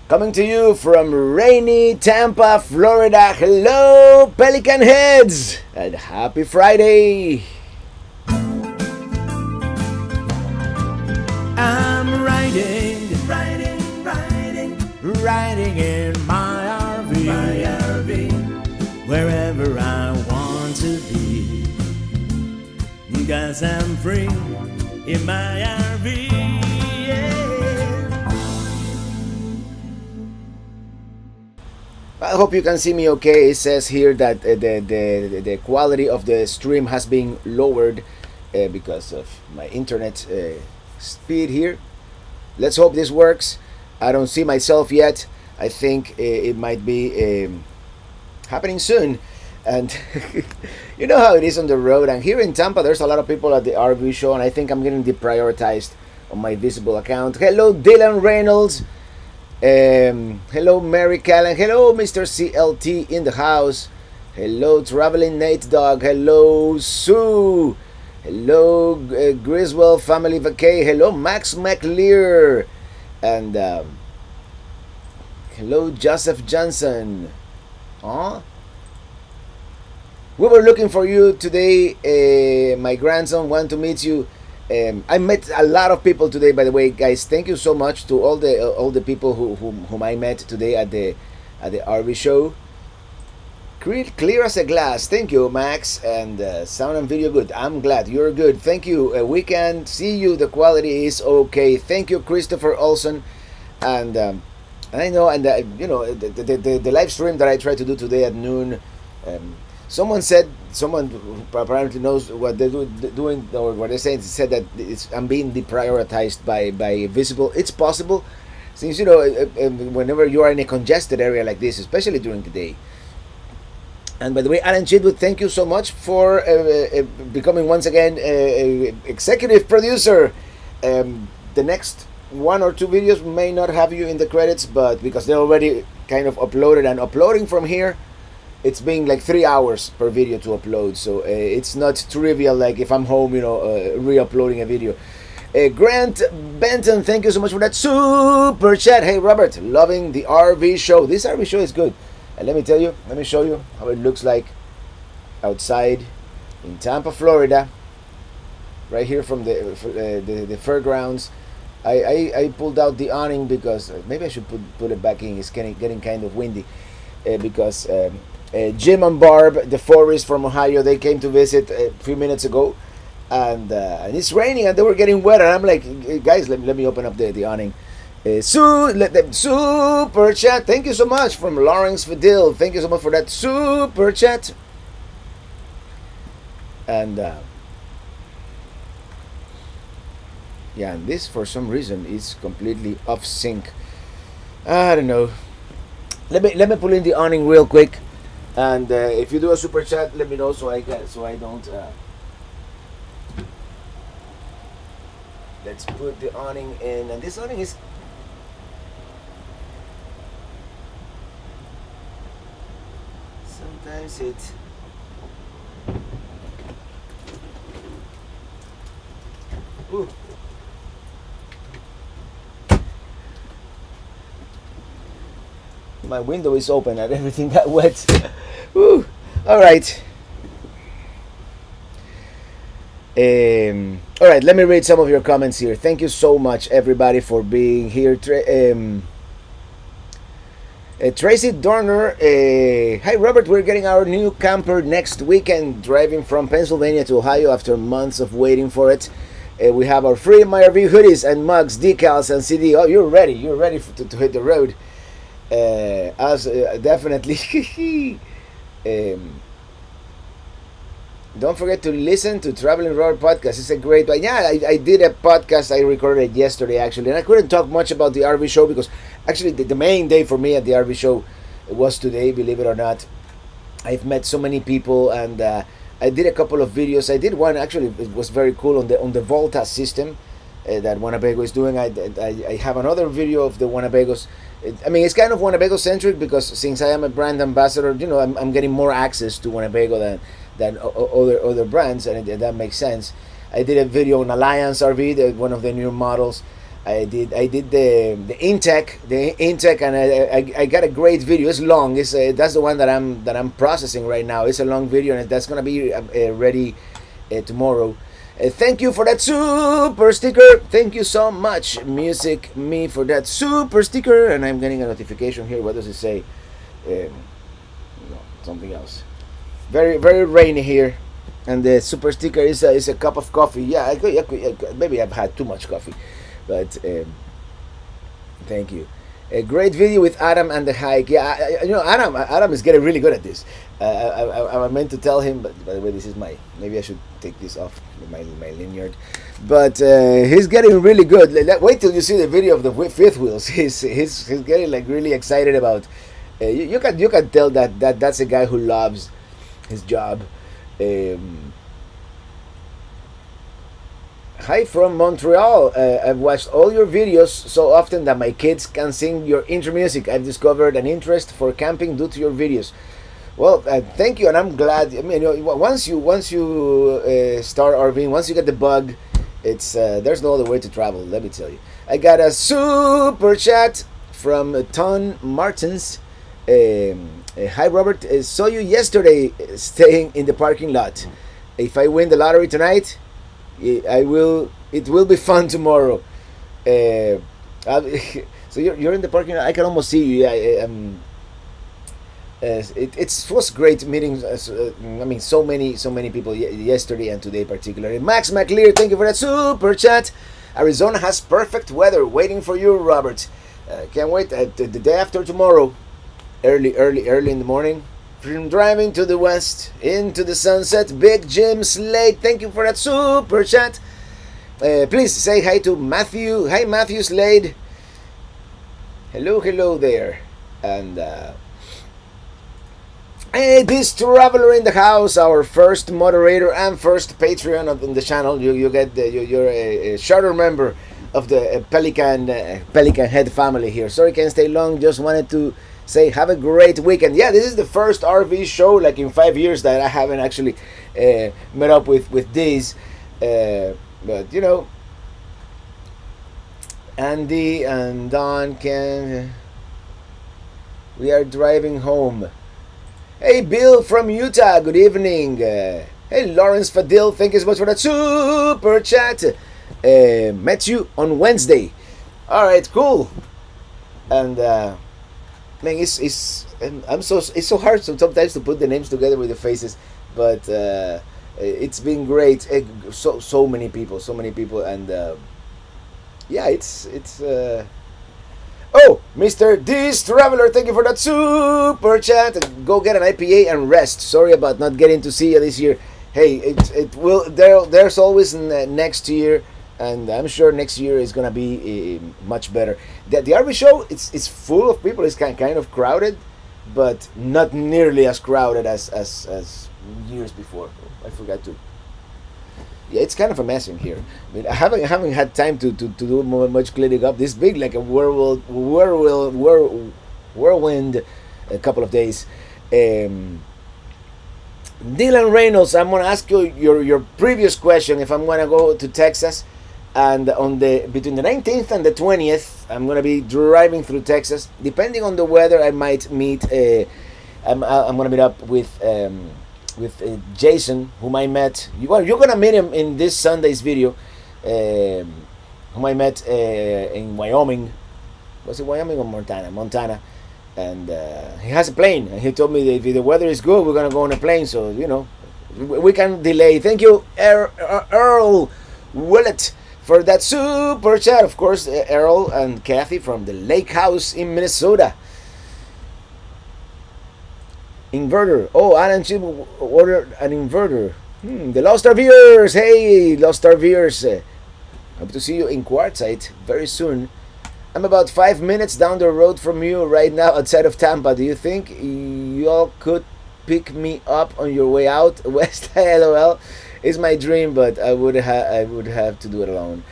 Coming to you from rainy Tampa, Florida. Hello, Pelican Heads, and happy Friday. I'm riding in my RV, wherever I want to be, 'cause I'm free in my RV. I hope you can see me okay. It says here that the quality of the stream has been lowered because of my internet speed here. Let's hope this works. I don't see myself yet. I think it might be happening soon. And you know how it is on the road. And here in Tampa, there's a lot of people at the RV show, and I think I'm getting deprioritized on my visible account. Hello, Dylan Reynolds. Hello, Mary Callan. Hello, Mr. CLT in the house. Hello, Traveling Nate Dog. Hello, Sue. Hello, Griswell Family Vacay. Hello, Max McLear. And hello, Joseph Johnson. Huh? We were looking for you today. My grandson wanted to meet you. I met a lot of people today, by the way, guys. Thank you so much to all the people whom I met today at the RV show. Clear as a glass. Thank you, Max. And sound and video good. I'm glad you're good. Thank you. We can see you. The quality is okay. Thank you, Christopher Olson. And I know, and you know, the live stream that I tried to do today at noon. Someone who apparently knows what they're doing or what they're saying, said that I'm being deprioritized by visible. It's possible, since you know, whenever you are in a congested area like this, especially during the day. And by the way, Alan Chidwood, thank you so much for becoming once again executive producer. The next one or two videos may not have you in the credits, but because they're already kind of uploaded and uploading from here. It's being like 3 hours per video to upload, so it's not trivial like if I'm home, you know, re-uploading a video. Grant Benton, thank you so much for that super chat. Hey Robert, loving the RV show. This RV show is good. And let me tell you, let me show you how it looks like outside in Tampa, Florida. Right here from the fairgrounds. I pulled out the awning because maybe I should put it back in. It's getting kind of windy because Jim and Barb, the Forest from Ohio, they came to visit a few minutes ago, and it's raining and they were getting wet, and I'm like, guys, let me open up the awning. Let them super chat. Thank you so much from Lawrence Fidel. Thank you so much for that super chat. And yeah, and this for some reason is completely off sync. I don't know. Let me pull in the awning real quick. And if you do a super chat, let me know so I don't. Let's put the awning in, and this awning is. Sometimes it. Ooh. My window is open and everything got wet. Woo. All right. All right, let me read some of your comments here. Thank you so much, everybody, for being here. Tracy Dorner. Hi, Robert. We're getting our new camper next weekend, driving from Pennsylvania to Ohio after months of waiting for it. We have our free My RV hoodies and mugs, decals, and CD. Oh, you're ready. You're ready to hit the road. Definitely. Don't forget to listen to Traveling Robert podcast. It's a great one. Yeah, I did a podcast. I recorded it yesterday actually, and I couldn't talk much about the RV show because actually the main day for me at the RV show was today, believe it or not. I've met so many people, and I did a couple of videos. I did one actually, it was very cool on the Volta system that Winnebago is doing. I have another video of the Winnebagos. I mean, it's kind of Winnebago centric because since I am a brand ambassador, you know, I'm getting more access to Winnebago than other brands, and that makes sense. I did a video on Alliance RV, one of the new models, I did the intake, and I got a great video. It's long. It's that's the one that I'm processing right now. It's a long video, and that's gonna be ready tomorrow. Thank you for that super sticker. Thank you so much, Music Me, for that super sticker. And I'm getting a notification here. What does it say? No, something else. Very very rainy here, and the super sticker is a cup of coffee. Yeah, maybe I've had too much coffee, but thank you. A great video with Adam and the hike. Yeah, Adam is getting really good at this. I meant to tell him, but by the way, this is my. Maybe I should take this off my lanyard. But he's getting really good. Wait till you see the video of the fifth wheels. He's getting like really excited about. You can tell that's a guy who loves his job. Hi from Montreal. I've watched all your videos so often that my kids can sing your intro music. I've discovered an interest for camping due to your videos. Well, thank you, and I'm glad. I mean, once you start RVing, once you get the bug, it's there's no other way to travel. Let me tell you. I got a super chat from Ton Martins. Hi Robert, saw you yesterday staying in the parking lot. If I win the lottery tonight, I will. It will be fun tomorrow. So you're in the parking lot. I can almost see you. It was great meeting. I mean, so many people yesterday and today particularly. Max McLear, thank you for that super chat. Arizona has perfect weather waiting for you, Robert. Can't wait. The day after tomorrow, early in the morning. From driving to the west into the sunset. Big Jim Slade, thank you for that super chat. Please say hi to Matthew. Hi Matthew Slade. Hello there. And hey, this traveler in the house, our first moderator and first Patreon on the channel. You get you're a charter member of the Pelican Head family here. Sorry, can't stay long. Just wanted to say have a great weekend. Yeah, this is the first RV show like in 5 years that I haven't actually met up with these. But you know, Andy and Don can. We are driving home. Hey, Bill from Utah, good evening. Hey, Lawrence Fadil, thank you so much for that super chat. Met you on Wednesday. All right, cool. And man, it's so hard sometimes to put the names together with the faces, but it's been great. So many people, and yeah, it's. Oh, Mr. This Traveler, thank you for that super chat. Go get an IPA and rest. Sorry about not getting to see you this year. Hey, it will. There's always next year, and I'm sure next year is gonna be much better. The RV show, it's full of people. It's kind of crowded, but not nearly as crowded as years before. I forgot to. Yeah, it's kind of a mess in here. I mean, I haven't had time to do much cleaning up. This big like a whirlwind a couple of days. Dylan Reynolds, I'm gonna ask you your previous question. If I'm gonna go to Texas, and between the 19th and the 20th, I'm gonna be driving through Texas. Depending on the weather, I might meet. I'm gonna meet up with Jason, whom I met. You're gonna meet him in this Sunday's video. Whom I met in Wyoming. Was it Wyoming or Montana? Montana. And he has a plane. And he told me that if the weather is good, we're gonna go on a plane. So you know, we can delay. Thank you, Earl Willett, for that super chat. Of course, Earl and Kathy from the Lake House in Minnesota. Inverter. Oh, Alan Chip ordered an inverter. The Lost RVers. Hey, Lost RVers. Hope to see you in Quartzsite very soon. I'm about 5 minutes down the road from you right now outside of Tampa. Do you think y'all could pick me up on your way out west? LOL. It's my dream, but I would have to do it alone.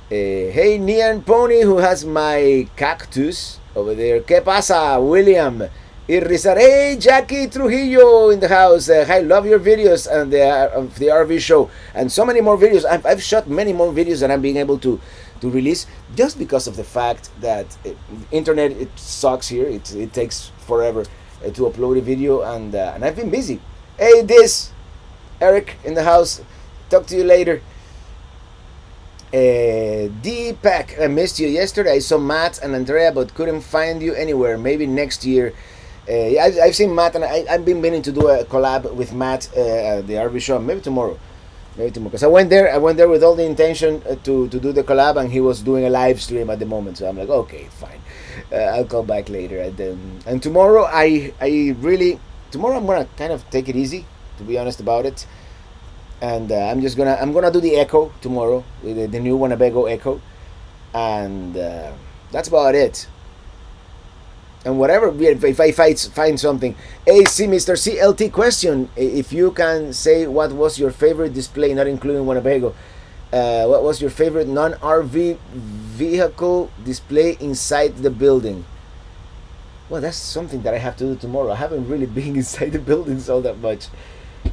Hey, Neon Pony, who has my cactus over there. ¿Qué pasa, William? Hey, Jackie Trujillo in the house. I love your videos and the RV show, and so many more videos. I've shot many more videos than I'm being able to to release, just because of the fact that internet, it sucks here. It takes forever to upload a video, and I've been busy. Hey, this Eric in the house. Talk to you later. Deepak, I missed you yesterday. I saw Matt and Andrea, but couldn't find you anywhere. Maybe next year. I've seen Matt, and I've been meaning to do a collab with Matt at the RV show. Maybe tomorrow. Maybe tomorrow. Because I went there with all the intention to do the collab, and he was doing a live stream at the moment. So I'm like, okay, fine. I'll call back later. And tomorrow, tomorrow I'm gonna kind of take it easy, to be honest about it. And I'm gonna do the Echo tomorrow, with the new Winnebago Echo, and that's about it. And whatever, if I find something. Hey, see, Mr. CLT question: if you can say what was your favorite display, not including Winnebago, what was your favorite non-RV vehicle display inside the building? Well, that's something that I have to do tomorrow. I haven't really been inside the buildings all that much.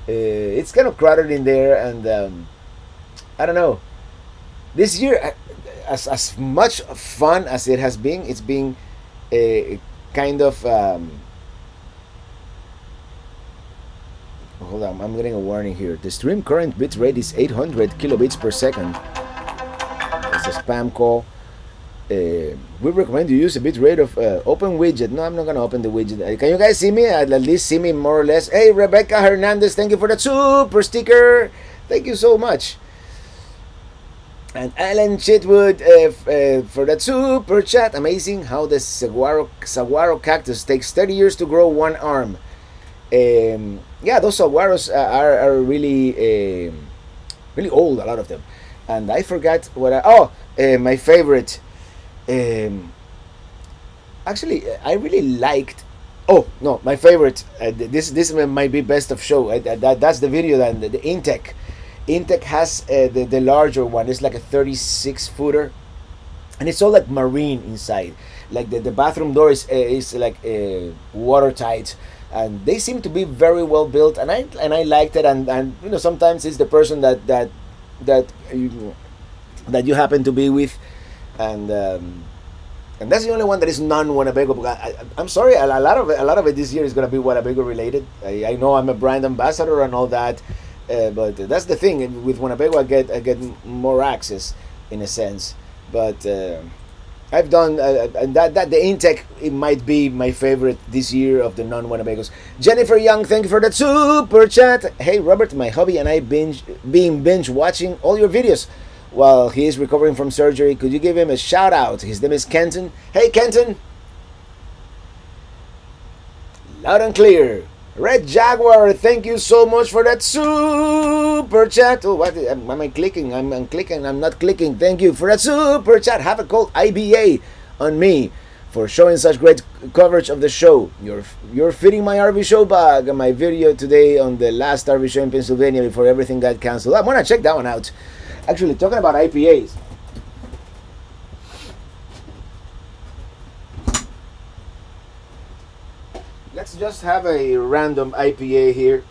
It's kind of crowded in there, and I don't know. This year, as much fun as it has been, it's been a kind of hold on, I'm getting a warning here. The stream current bit rate is 800 kilobits per second. It's a spam call. We recommend you use a bit rate of open widget. No, I'm not gonna open the widget. Can you guys see me? At least see me more or less. Hey, Rebecca Hernandez, thank you for that super sticker. Thank you so much. And Alan Chitwood for that super chat. Amazing how the saguaro cactus takes 30 years to grow one arm. Yeah, those saguaros are really really old, a lot of them. And I forgot what my favorite. Actually, I really liked. Oh no, my favorite. This might be best of show. That's the video. That the Intec. Intec has the larger one. It's like a 36 footer, and it's all like marine inside. Like the bathroom door is like watertight, and they seem to be very well built. And I liked it. And you know, sometimes it's the person that you happen to be with, and that's the only one that is non-Winnebago. I'm sorry, a lot of it this year is gonna be Winnebago related. I know I'm a brand ambassador and all that, but that's the thing with Winnebago. I get more access in a sense, but I've done and that the Intec, it might be my favorite this year of the non-Winnebagos. Jennifer Young, thank you for that super chat. Hey Robert, my hubby and I binge watching all your videos while he is recovering from surgery. Could you give him a shout out? His name is Kenton. Hey Kenton, loud and clear. Red Jaguar, thank you so much for that super chat. Oh, what am I clicking? I'm clicking. I'm not clicking. Thank you for that super chat. Have a cold IBA on me for showing such great coverage of the show. You're fitting my RV show bag and my video today on the last RV show in Pennsylvania before everything got canceled. I'm gonna check that one out. Actually, talking about IPAs. Let's just have a random IPA here.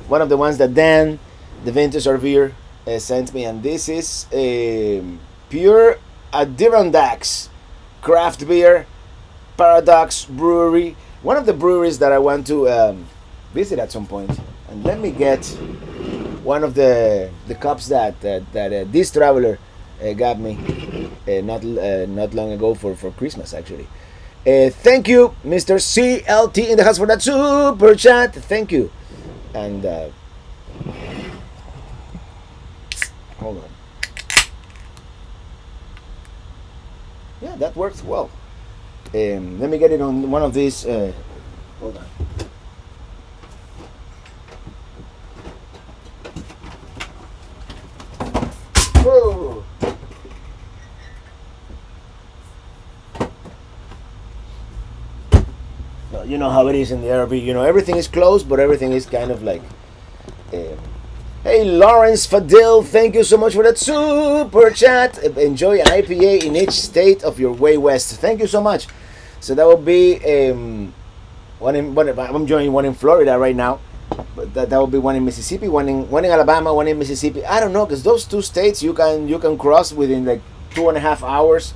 One of the ones that Dan, the Vintage RVer, sent me, and this is a pure Adirondacks craft beer, Paradox Brewery. One of the breweries that I want to visit at some point. And let me get one of the cups that this traveler got me not long ago for Christmas actually. Thank you, Mr. CLT in the house for that super chat. Thank you. And hold on. Yeah, that works well. Let me get it on one of these. Hold on. Whoa. You know how it is in the RV. You know, everything is closed, but everything is kind of like. Hey, Lawrence Fadil, thank you so much for that super chat. Enjoy an IPA in each state of your way west. Thank you so much. So that will be I'm enjoying one in Florida right now. But that would be one in Mississippi, one in Alabama, one in Mississippi. I don't know, because those two states you can cross within like 2.5 hours.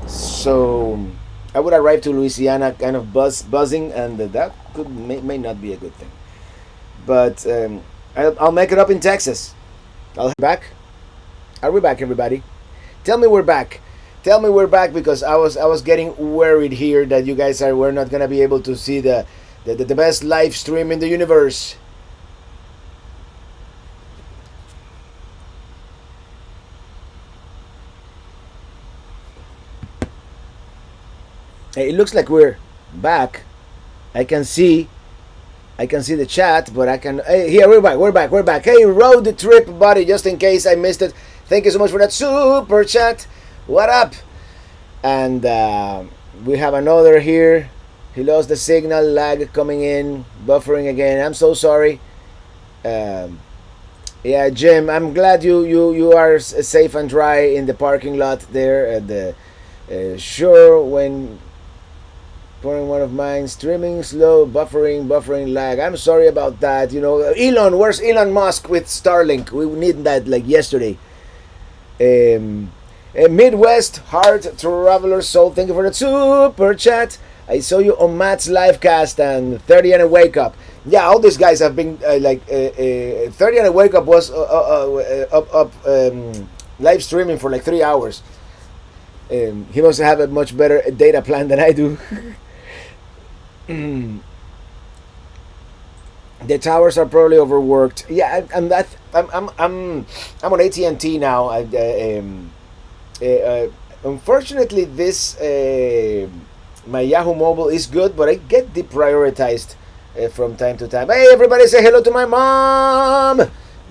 So I would arrive to Louisiana kind of buzzing, and that may not be a good thing. But I'll make it up in Texas. I'll back. Are we back, everybody? Tell me we're back. Tell me we're back, because I was getting worried here that you guys were not gonna be able to see the best live stream in the universe. Hey, it looks like we're back. I can see the chat, but I can. Hey, here we're back. We're back. Hey, road trip buddy, just in case I missed it. Thank you so much for that super chat. What up? And we have another here. He lost the signal, lag coming in, buffering again. I'm so sorry. Yeah, Jim, I'm glad you are safe and dry in the parking lot there at the. Sure, when pouring one of mine, streaming slow, buffering lag. I'm sorry about that. Elon, where's Elon Musk with Starlink? We need that like yesterday. Midwest Heart Traveler Soul, thank you for the super chat. I saw you on Matt's live cast and 30 and a wake up. Yeah, all these guys have been 30 and a wake up was live streaming for like 3 hours. He must have a much better data plan than I do. The towers are probably overworked. Yeah, I'm on AT&T now. Unfortunately, this my Yahoo Mobile is good, but I get deprioritized from time to time. Hey, everybody, say hello to my mom.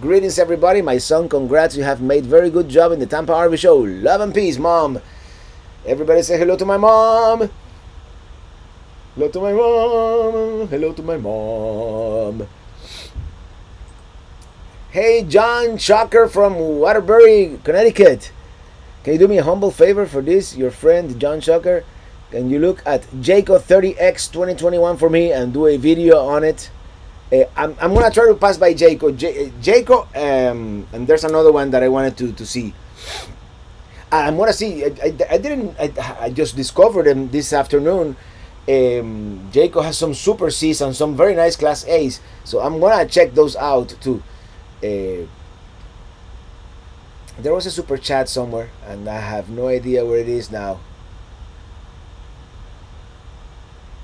Greetings, everybody. My son, congrats. You have made very good job in the Tampa RV show. Love and peace, mom. Everybody say hello to my mom. Hello to my mom. Hello to my mom. Hey, John Chucker from Waterbury, Connecticut. Can you do me a humble favor for this? Your friend, John Chucker. Can you look at Jayco 30X 2021 for me and do a video on it? I'm going to try to pass by Jayco, and there's another one that I wanted to see. I'm going to see. I just discovered them this afternoon. Jayco has some Super Cs and some very nice Class A's. So I'm going to check those out too. There was a super chat somewhere, and I have no idea where it is now.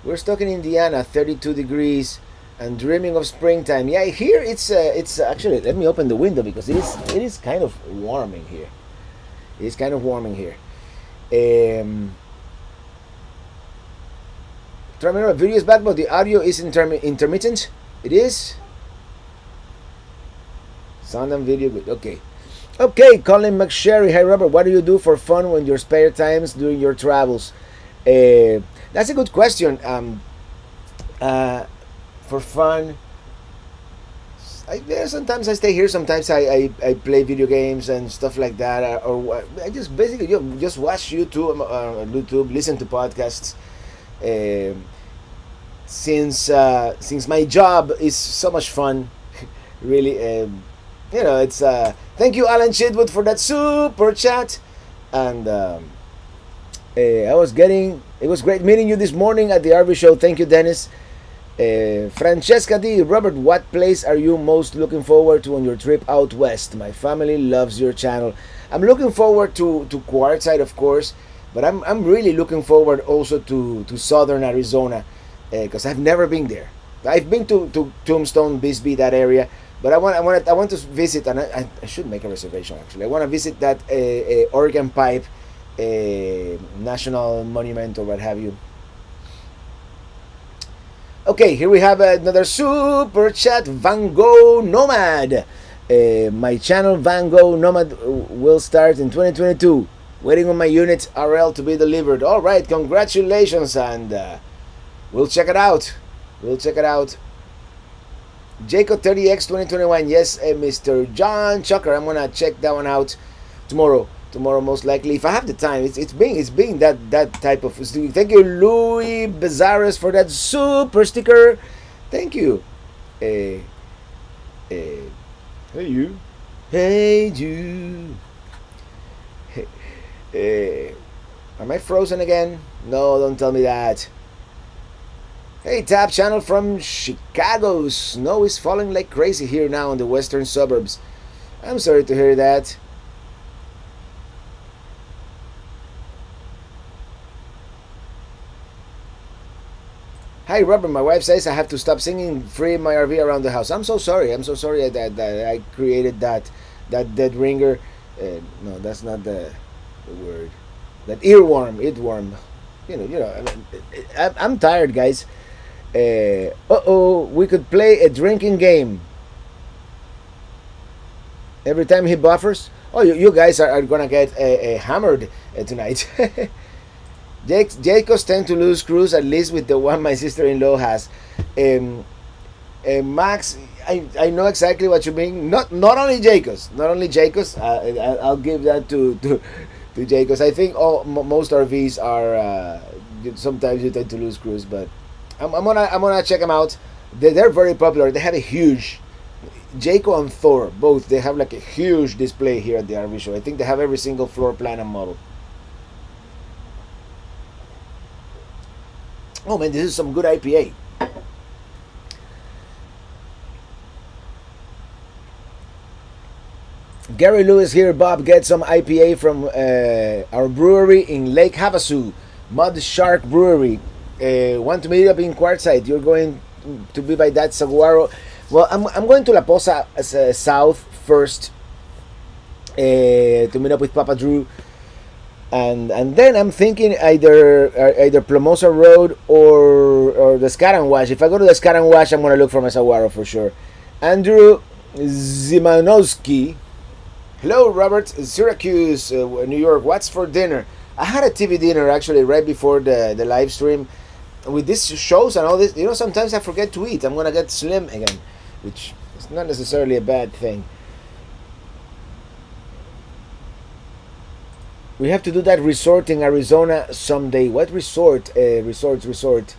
We're stuck in Indiana, 32 degrees, and dreaming of springtime. Yeah, here it's actually, let me open the window because it is kind of warming here. It's kind of warming here. Terminal video is back, but the audio is intermittent. It is. Sound and video good. Okay, Colin McSherry. Hi, Robert. What do you do for fun when your spare times during your travels? That's a good question. For fun, sometimes I stay here. Sometimes I play video games and stuff like that. Or I just basically just watch YouTube, listen to podcasts. Since my job is so much fun, really. It's thank you, Alan Chidwood, for that super chat. And it was great meeting you this morning at the RV show. Thank you, Dennis. Francesca D. Robert, what place are you most looking forward to on your trip out west? My family loves your channel. I'm looking forward to Quartzsite, of course, but I'm really looking forward also to southern Arizona, because I've never been there. I've been to Tombstone, Bisbee, that area, but I want to visit, and I should make a reservation actually. I want to visit that Oregon Pipe national monument or what have you. Okay, here we have another super chat. Van Gogh Nomad. My channel Van Gogh Nomad will start in 2022. Waiting on my unit RL to be delivered. All right, congratulations, and we'll check it out. Jayco 30X 2021. Yes, Mr. John Chucker. I'm gonna check that one out tomorrow. Tomorrow, most likely, if I have the time. It's being that type of. Thank you, Louis Bezares, for that super sticker. Thank you. Hey you. Hey you. Am I frozen again? No, don't tell me that. Hey, Tap Channel from Chicago. Snow is falling like crazy here now in the western suburbs. I'm sorry to hear that. Hi, Robert. My wife says I have to stop singing "Free My RV" around the house. I'm so sorry. I'm so sorry that I created that dead ringer. No, that's not the word. That earworm. I'm tired, guys. We could play a drinking game. Every time he buffers. Oh, you guys are gonna get hammered tonight. Jacobs tend to lose screws, at least with the one my sister-in-law has. Max, I know exactly what you mean. Not only Jacobs, I'll give that to Jacobs. I think most RVs are sometimes you tend to lose screws, but I'm gonna check them out. They're very popular. They have a huge Jaco and Thor both. They have like a huge display here at the RV show. I think they have every single floor plan and model. Oh man, this is some good IPA. Gary Lewis here. Bob, get some IPA from our brewery in Lake Havasu, Mud Shark Brewery. Want to meet up in Quartzsite? You're going to be by that saguaro. Well, I'm going to La Posa South first to meet up with Papa Drew, and then I'm thinking either Plomosa Road or the Skaranwash. If I go to the Skaranwash, I'm gonna look for my saguaro for sure. Andrew Zimanowski. Hello, Robert. Syracuse, New York. What's for dinner? I had a TV dinner actually right before the live stream. With these shows and all this, sometimes I forget to eat. I'm gonna get slim again, which is not necessarily a bad thing. We have to do that resort in Arizona someday. What resort? Resort.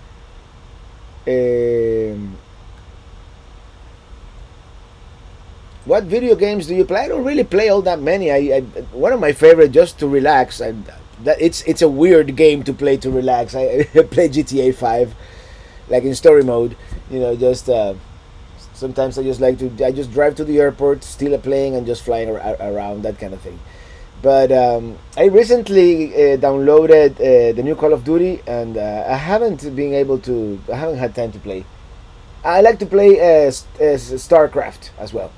What video games do you play? I don't really play all that many. One of my favorite just to relax. It's a weird game to play to relax. I play GTA 5, like in story mode. Just sometimes I just drive to the airport, steal a plane, and just flying around, that kind of thing. But I recently downloaded the new Call of Duty, and I haven't had time to play. I like to play StarCraft as well.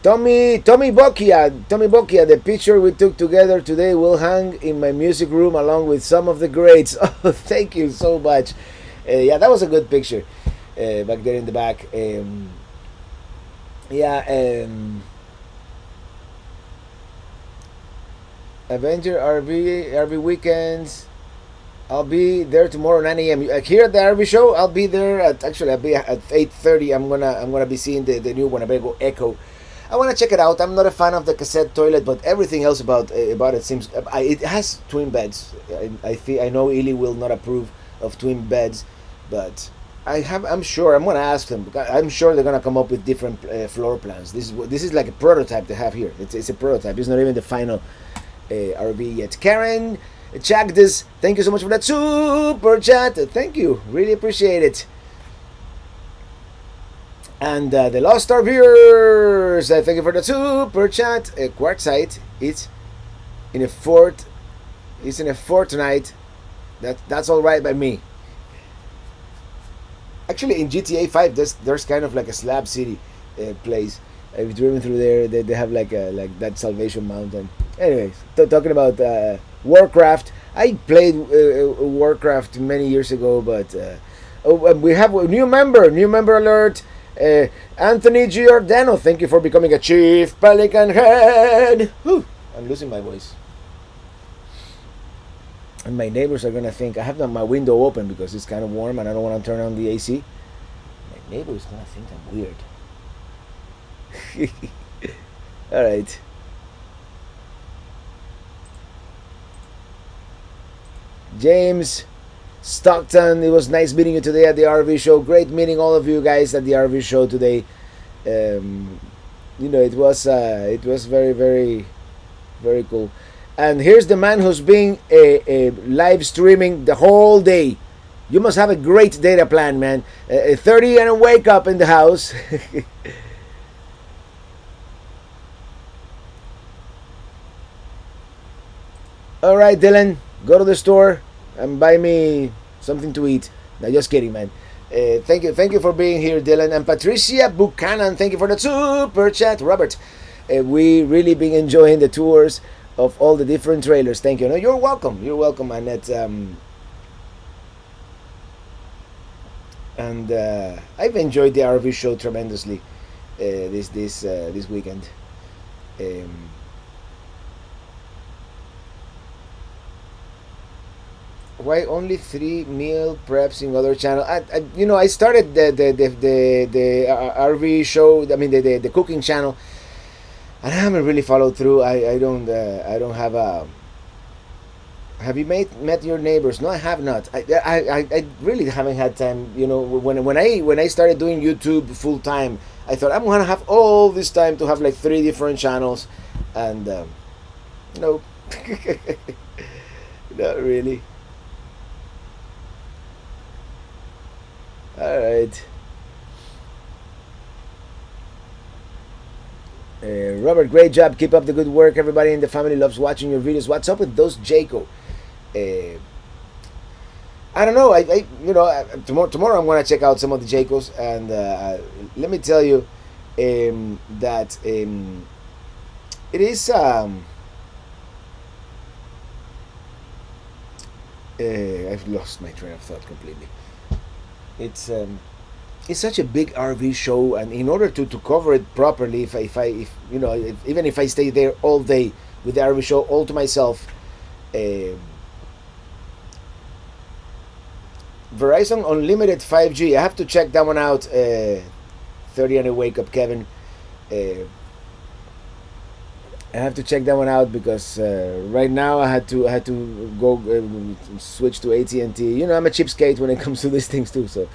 Tommy Bocchia, the picture we took together today will hang in my music room along with some of the greats. Oh, thank you so much. Yeah, that was a good picture back there in the back. Avenger RV weekends. I'll be there tomorrow 9 a.m. Here at the RV show. I'll be there I'll be at 8:30. I'm gonna be seeing the new Winnebago Echo. I want to check it out. I'm not a fan of the cassette toilet, but everything else about it seems. It has twin beds. I know Ely will not approve of twin beds, but I'm sure I'm gonna ask them. I'm sure they're gonna come up with different floor plans. This is like a prototype they have here. It's a prototype. It's not even the final RV yet. Karen, check this. Thank you so much for that super chat. Thank you. Really appreciate it. And the Lost Star viewers, thank you for the super chat. Quartzsite, it's in a fortnight. That's all right by me. Actually, in GTA 5, there's kind of like a slab city place. I've driven through there. They have like that Salvation Mountain. Anyways, talking about Warcraft. I played Warcraft many years ago, but we have a new member alert. Anthony Giordano, thank you for becoming a chief Pelican head. Whew, I'm losing my voice. And my neighbors are gonna think I have my window open because it's kind of warm and I don't want to turn on the AC. My neighbors gonna think I'm weird. All right. James Stockton, it was nice meeting you today at the RV show. Great meeting all of you guys at the RV show today. Um, it was very, very, very cool. And here's the man who's been live streaming the whole day. You must have a great data plan, man. 30 and a wake up in the house. All right, Dylan, go to the store and buy me something to eat. No, just kidding, man. Thank you for being here, Dylan. And Patricia Buchanan, thank you for the super chat. Robert, we really been enjoying the tours of all the different trailers. Thank you. No, you're welcome. You're welcome, Annette. And I've enjoyed the RV show tremendously this weekend. Um, why only 3 meal preps in other channel? I started the RV show. I mean the cooking channel, and I haven't really followed through. I don't have a. Have you met your neighbors? No, I have not. I really haven't had time. When I started doing YouTube full time, I thought I'm gonna have all this time to have like 3 different channels, and no, not really. All right. Robert, great job. Keep up the good work. Everybody in the family loves watching your videos. What's up with those Jayco? I don't know. Tomorrow I'm gonna check out some of the Jaycos, and let me tell you that it is. I've lost my train of thought completely. It's such a big RV show, and in order to cover it properly, even if I stay there all day with the RV show all to myself, Verizon Unlimited 5G. I have to check that one out. 30 and a wake up, Kevin. I have to check that one out because right now I had to go switch to AT&T. I'm a cheapskate when it comes to these things too. So,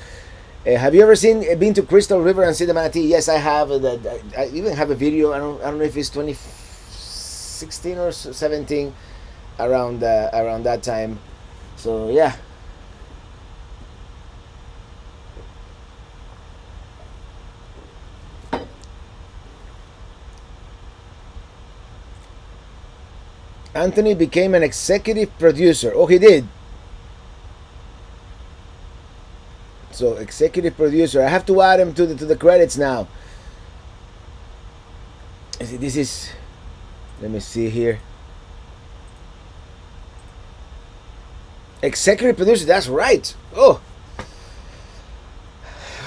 have you ever been to Crystal River and see the manatee? Yes, I have. I even have a video. I don't know if it's 2016 or 17, around that time. So yeah. Anthony became an executive producer. Oh, he did. So executive producer. I have to add him to the credits now. This is. Let me see here. Executive producer. That's right. Oh.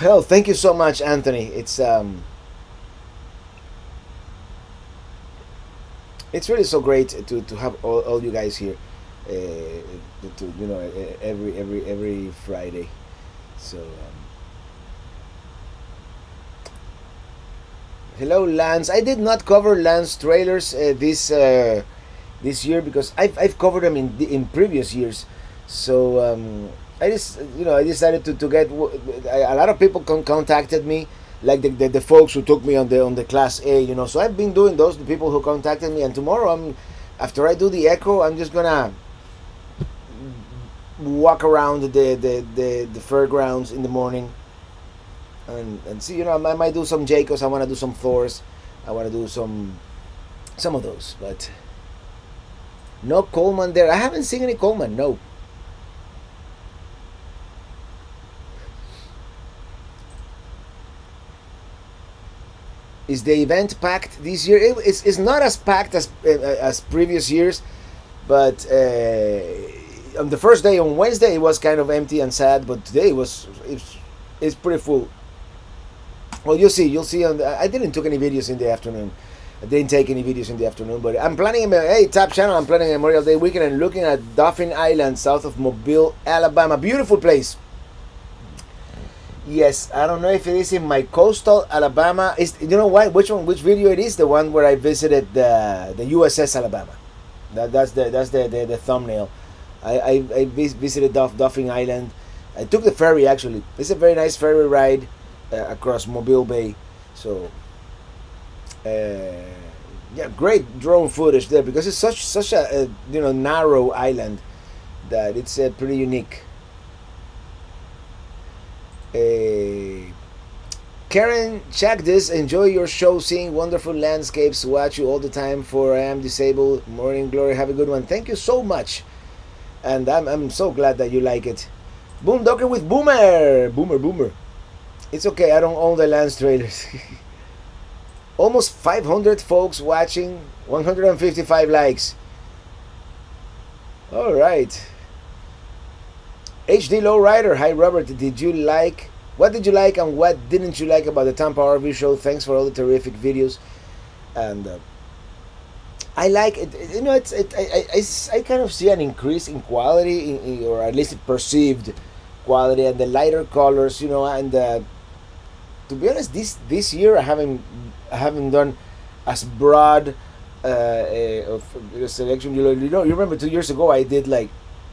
Well, thank you so much, Anthony. It's really so great to have all you guys here, every Friday. So hello, Lance. I did not cover Lance trailers this year because I've covered them in previous years. So I decided to get a lot of people contacted me, like the folks who took me on the class A, so I've been doing those, the people who contacted me, and tomorrow after I do the echo, I'm just gonna walk around the fairgrounds in the morning and see, I might do some Jacobs, I want to do some Thors, I want to do some of those, but no Coleman there. I haven't seen any Coleman. No. Is the event packed this year? It's not as packed as previous years, but on the first day, on Wednesday, it was kind of empty and sad, but today it's pretty full. Well, you'll see. I didn't take any videos in the afternoon. I didn't take any videos in the afternoon, but I'm planning Top Channel. I'm planning a Memorial Day weekend and looking at Dauphin Island, south of Mobile, Alabama. Beautiful place. Yes, I don't know if it is in my coastal Alabama. Which video it is? The one where I visited the USS Alabama. That's the thumbnail I visited Duffing Island. I took the ferry actually. It's a very nice ferry ride across Mobile Bay. So yeah, great drone footage there because it's such a narrow island that it's pretty unique. Uh, Karen, check this. Enjoy your show. Seeing wonderful landscapes. Watch you all the time. For I am disabled. Morning glory. Have a good one. Thank you so much, and I'm so glad that you like it. Boondocker with Boomer. It's okay. I don't own the Lance trailers. Almost 500 folks watching. 155 likes. All right. HD Lowrider. Hi Robert. Did you like? What did you like and what didn't you like about the Tampa RV show? Thanks for all the terrific videos. And I like it. I kind of see an increase in quality, or at least perceived quality, and the lighter colors. And to be honest, this year I haven't done as broad of selection. You remember 2 years ago I did like,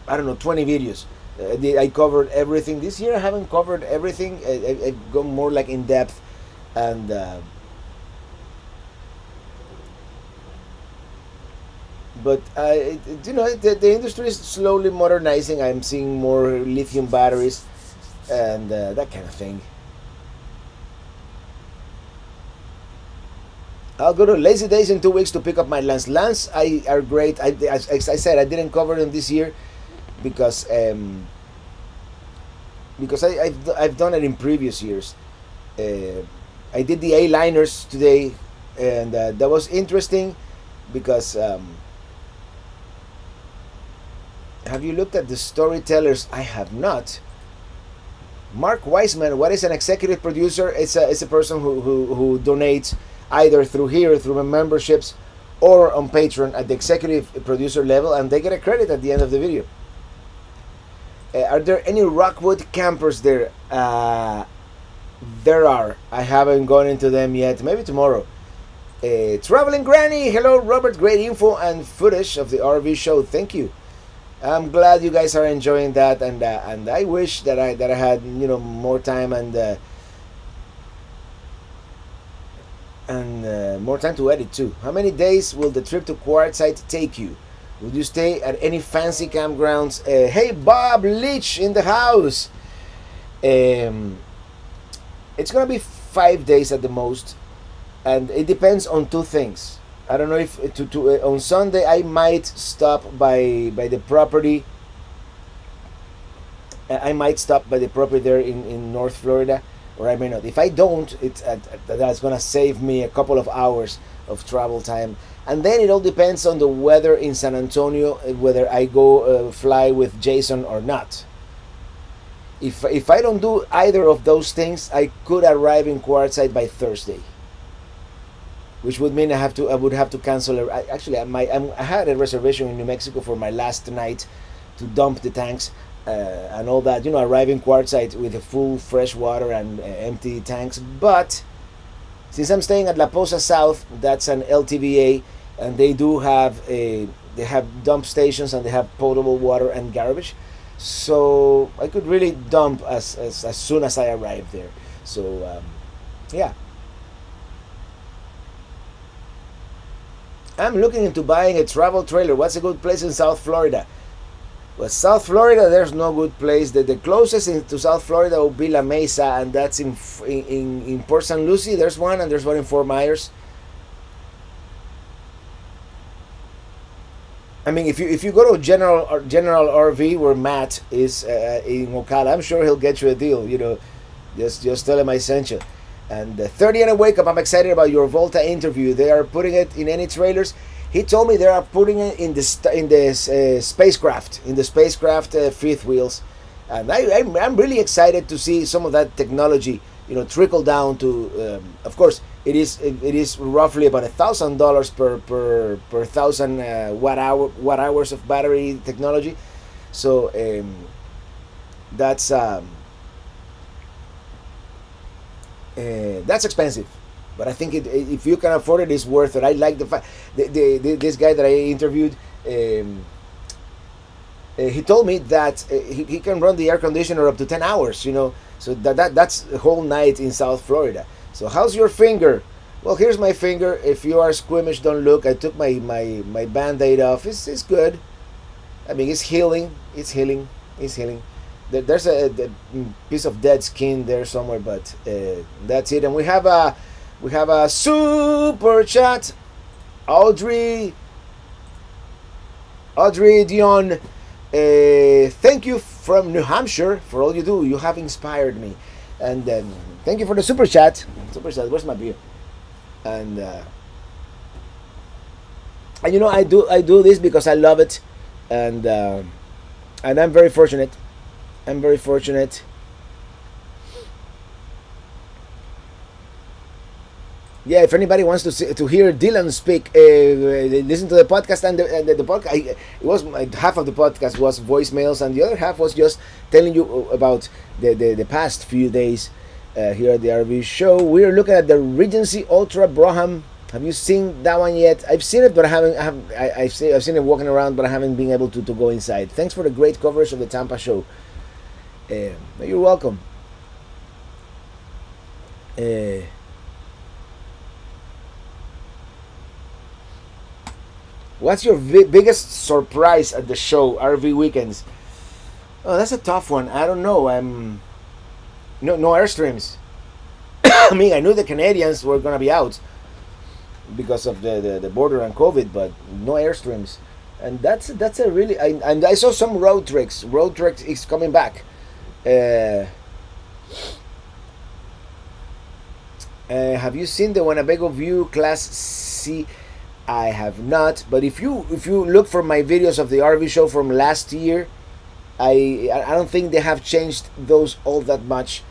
I don't know, 20 videos. I covered everything. This year I haven't covered everything. I've gone more like in depth, and but the industry is slowly modernizing. I'm seeing more lithium batteries and that kind of thing. I'll go to Lazy Days in 2 weeks to pick up my Lance. Lance are great. As I said, I didn't cover them this year because I've done it in previous years. I did the A-liners today, and that was interesting because have you looked at the storytellers? I have not. Mark Weisman, what is an executive producer? It's a person who donates either through here, through memberships, or on Patreon at the executive producer level, and they get a credit at the end of the video. Are there any Rockwood campers there? There are. I haven't gone into them yet. Maybe tomorrow. Traveling Granny. Hello, Robert. Great info and footage of the RV show. Thank you. I'm glad you guys are enjoying that, and I wish that I had more time and more time to edit too. How many days will the trip to Quartzsite take you? Would you stay at any fancy campgrounds? Hey, Bob Leach in the house. It's gonna be 5 days at the most, and it depends on two things. I don't know if on Sunday I might stop by the property. I might stop by the property there in North Florida, or I may not. If I don't, that's gonna save me a couple of hours of travel time. And then it all depends on the weather in San Antonio, whether I go fly with Jason or not. If I don't do either of those things, I could arrive in Quartzsite by Thursday, which would mean I would have to cancel. I had a reservation in New Mexico for my last night to dump the tanks and all that. Arriving Quartzsite with a full fresh water and empty tanks. But since I'm staying at La Posa South, that's an LTVA, and they have dump stations and they have potable water and garbage, so I could really dump as soon as I arrive there. So yeah, I'm looking into buying a travel trailer. What's a good place in South Florida? Well, South Florida, there's no good place. The closest to South Florida would be La Mesa, and that's in Port St. Lucie. There's one, and there's one in Fort Myers. I mean, if you go to General RV, where Matt is in Ocala, I'm sure he'll get you a deal. Just tell him I sent you. And 30 and a wake up. I'm excited about your Volta interview. They are putting it in any trailers. He told me they are putting it in the spacecraft, fifth wheels, and I'm really excited to see some of that technology, trickle down to. Of course, it is roughly about $1,000 per thousand watt hours of battery technology, so that's expensive. But I think if you can afford it, it's worth it. I like the fact this guy that I interviewed. he told me that he can run the air conditioner up to 10 hours, you know. So that's a whole night in South Florida. So how's your finger? Well, here's my finger. If you are squeamish, don't look. I took my band-aid off. It's good. I mean, it's healing. It's healing. It's healing. There's a piece of dead skin there somewhere, but that's it. And we have a super chat. Audrey Dion, thank you from New Hampshire for all you do. You have inspired me, and thank you for the super chat. Super chat. Where's my beer? And and you know, I do this because I love it, and I'm very fortunate. I'm very fortunate. Yeah, if anybody wants to hear Dylan speak, listen to the podcast, and the podcast. It was half of the podcast was voicemails, and the other half was just telling you about the past few days here at the RV show. We're looking at the Regency Ultra Braham. Have you seen that one yet? I've seen it, but I've seen it walking around, but I haven't been able to go inside. Thanks for the great coverage of the Tampa show. You're welcome. What's your biggest surprise at the show, RV Weekends? Oh, that's a tough one. I don't know. No airstreams. I mean, I knew the Canadians were gonna be out because of the border and COVID, but no airstreams, and that's a really. I saw some road tricks. Road tricks is coming back. Have you seen the Winnebago View Class C? I have not, but if you look for my videos of the RV show from last year, I don't think they have changed those all that much.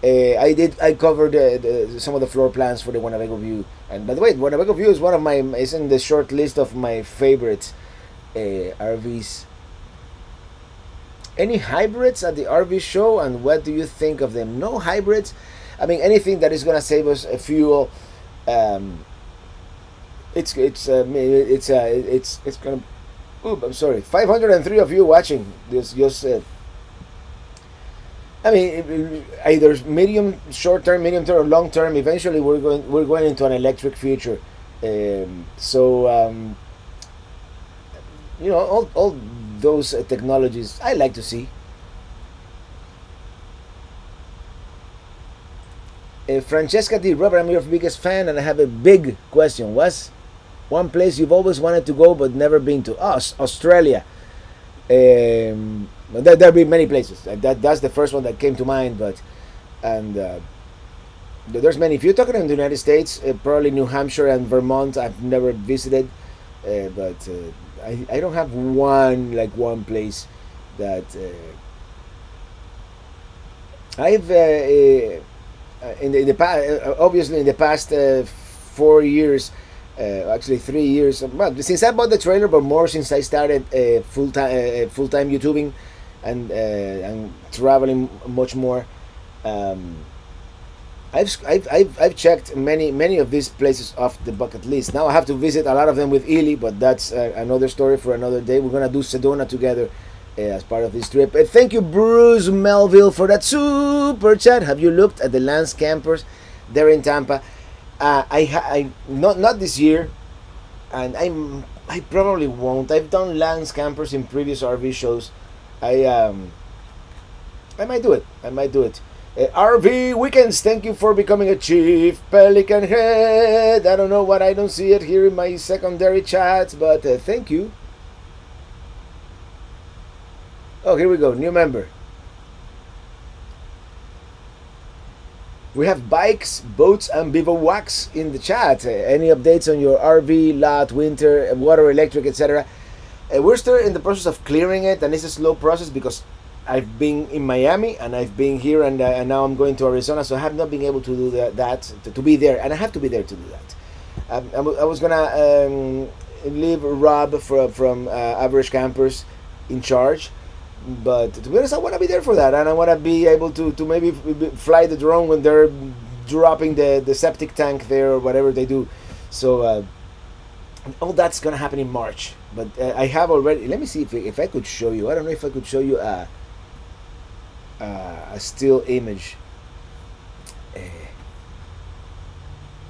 I covered some of the floor plans for the Winnebago View, and by the way, Winnebago View is in the short list of my favorite RVs. Any hybrids at the RV show, and what do you think of them? No hybrids. I mean, anything that is gonna save us fuel. It's gonna. Oops, I'm sorry. 503 of you watching this. Just. I mean, either short term, medium term, or long term. Eventually, we're going into an electric future. So you know, all those technologies I like to see. Francesca D. Robert, I'm your biggest fan, and I have a big question. What's one place you've always wanted to go but never been to? Us, Australia. There'll be many places. That's the first one that came to mind, but there's many. If you're talking in the United States, probably New Hampshire and Vermont. I've never visited, but I don't have one place that I've in the past. Obviously, in the past 4 years. Actually 3 years, well, since I bought the trailer, but more since I started full-time YouTubing and traveling much more. I've checked many of these places off the bucket list. Now I have to visit a lot of them with Ely, but that's another story for another day. We're gonna do Sedona together as part of this trip. Thank you, Bruce Melville, for that super chat. Have you looked at the Lance campers there in Tampa? I not this year, and I probably won't. I've done Lance campers in previous RV shows. I might do it. RV Weekends, thank you for becoming a chief Pelican head. I don't know what, I don't see it here in my secondary chats, but thank you. Oh, here we go, new member. We have bikes, boats, and bivouacs in the chat. Any updates on your RV, lot, winter, water, electric, etc.? We're still in the process of clearing it, and it's a slow process because I've been in Miami and I've been here, and now I'm going to Arizona, so I have not been able to do that to be there, and I have to be there to do that. I was gonna leave Rob from Average Campers in charge. But to be honest, I want to be there for that, and I want to be able to maybe fly the drone when they're dropping the septic tank there or whatever they do. So All that's gonna happen in March. But I have already. Let me see if I could show you. I don't know if I could show you a still image,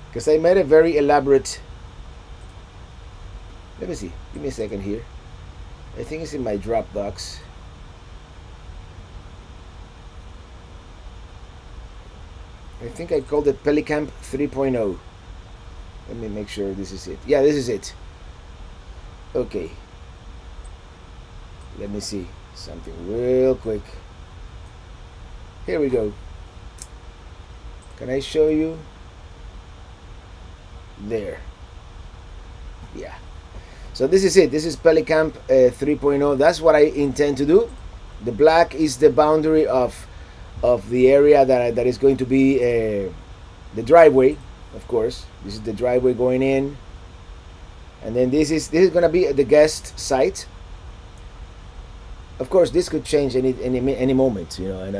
because I made a very elaborate. Let me see. Give me a second here. I think it's in my Dropbox. I think I called it Pelican 3.0. Let me make sure this is it. Yeah, this is it. Okay. Let me see something real quick. Here we go. Can I show you? There. Yeah. So this is it. This is Pelican 3.0. That's what I intend to do. The black is the boundary of the area that is going to be the driveway. Of course, this is the driveway going in, and then this is going to be the guest site. Of course, this could change any moment, you know. And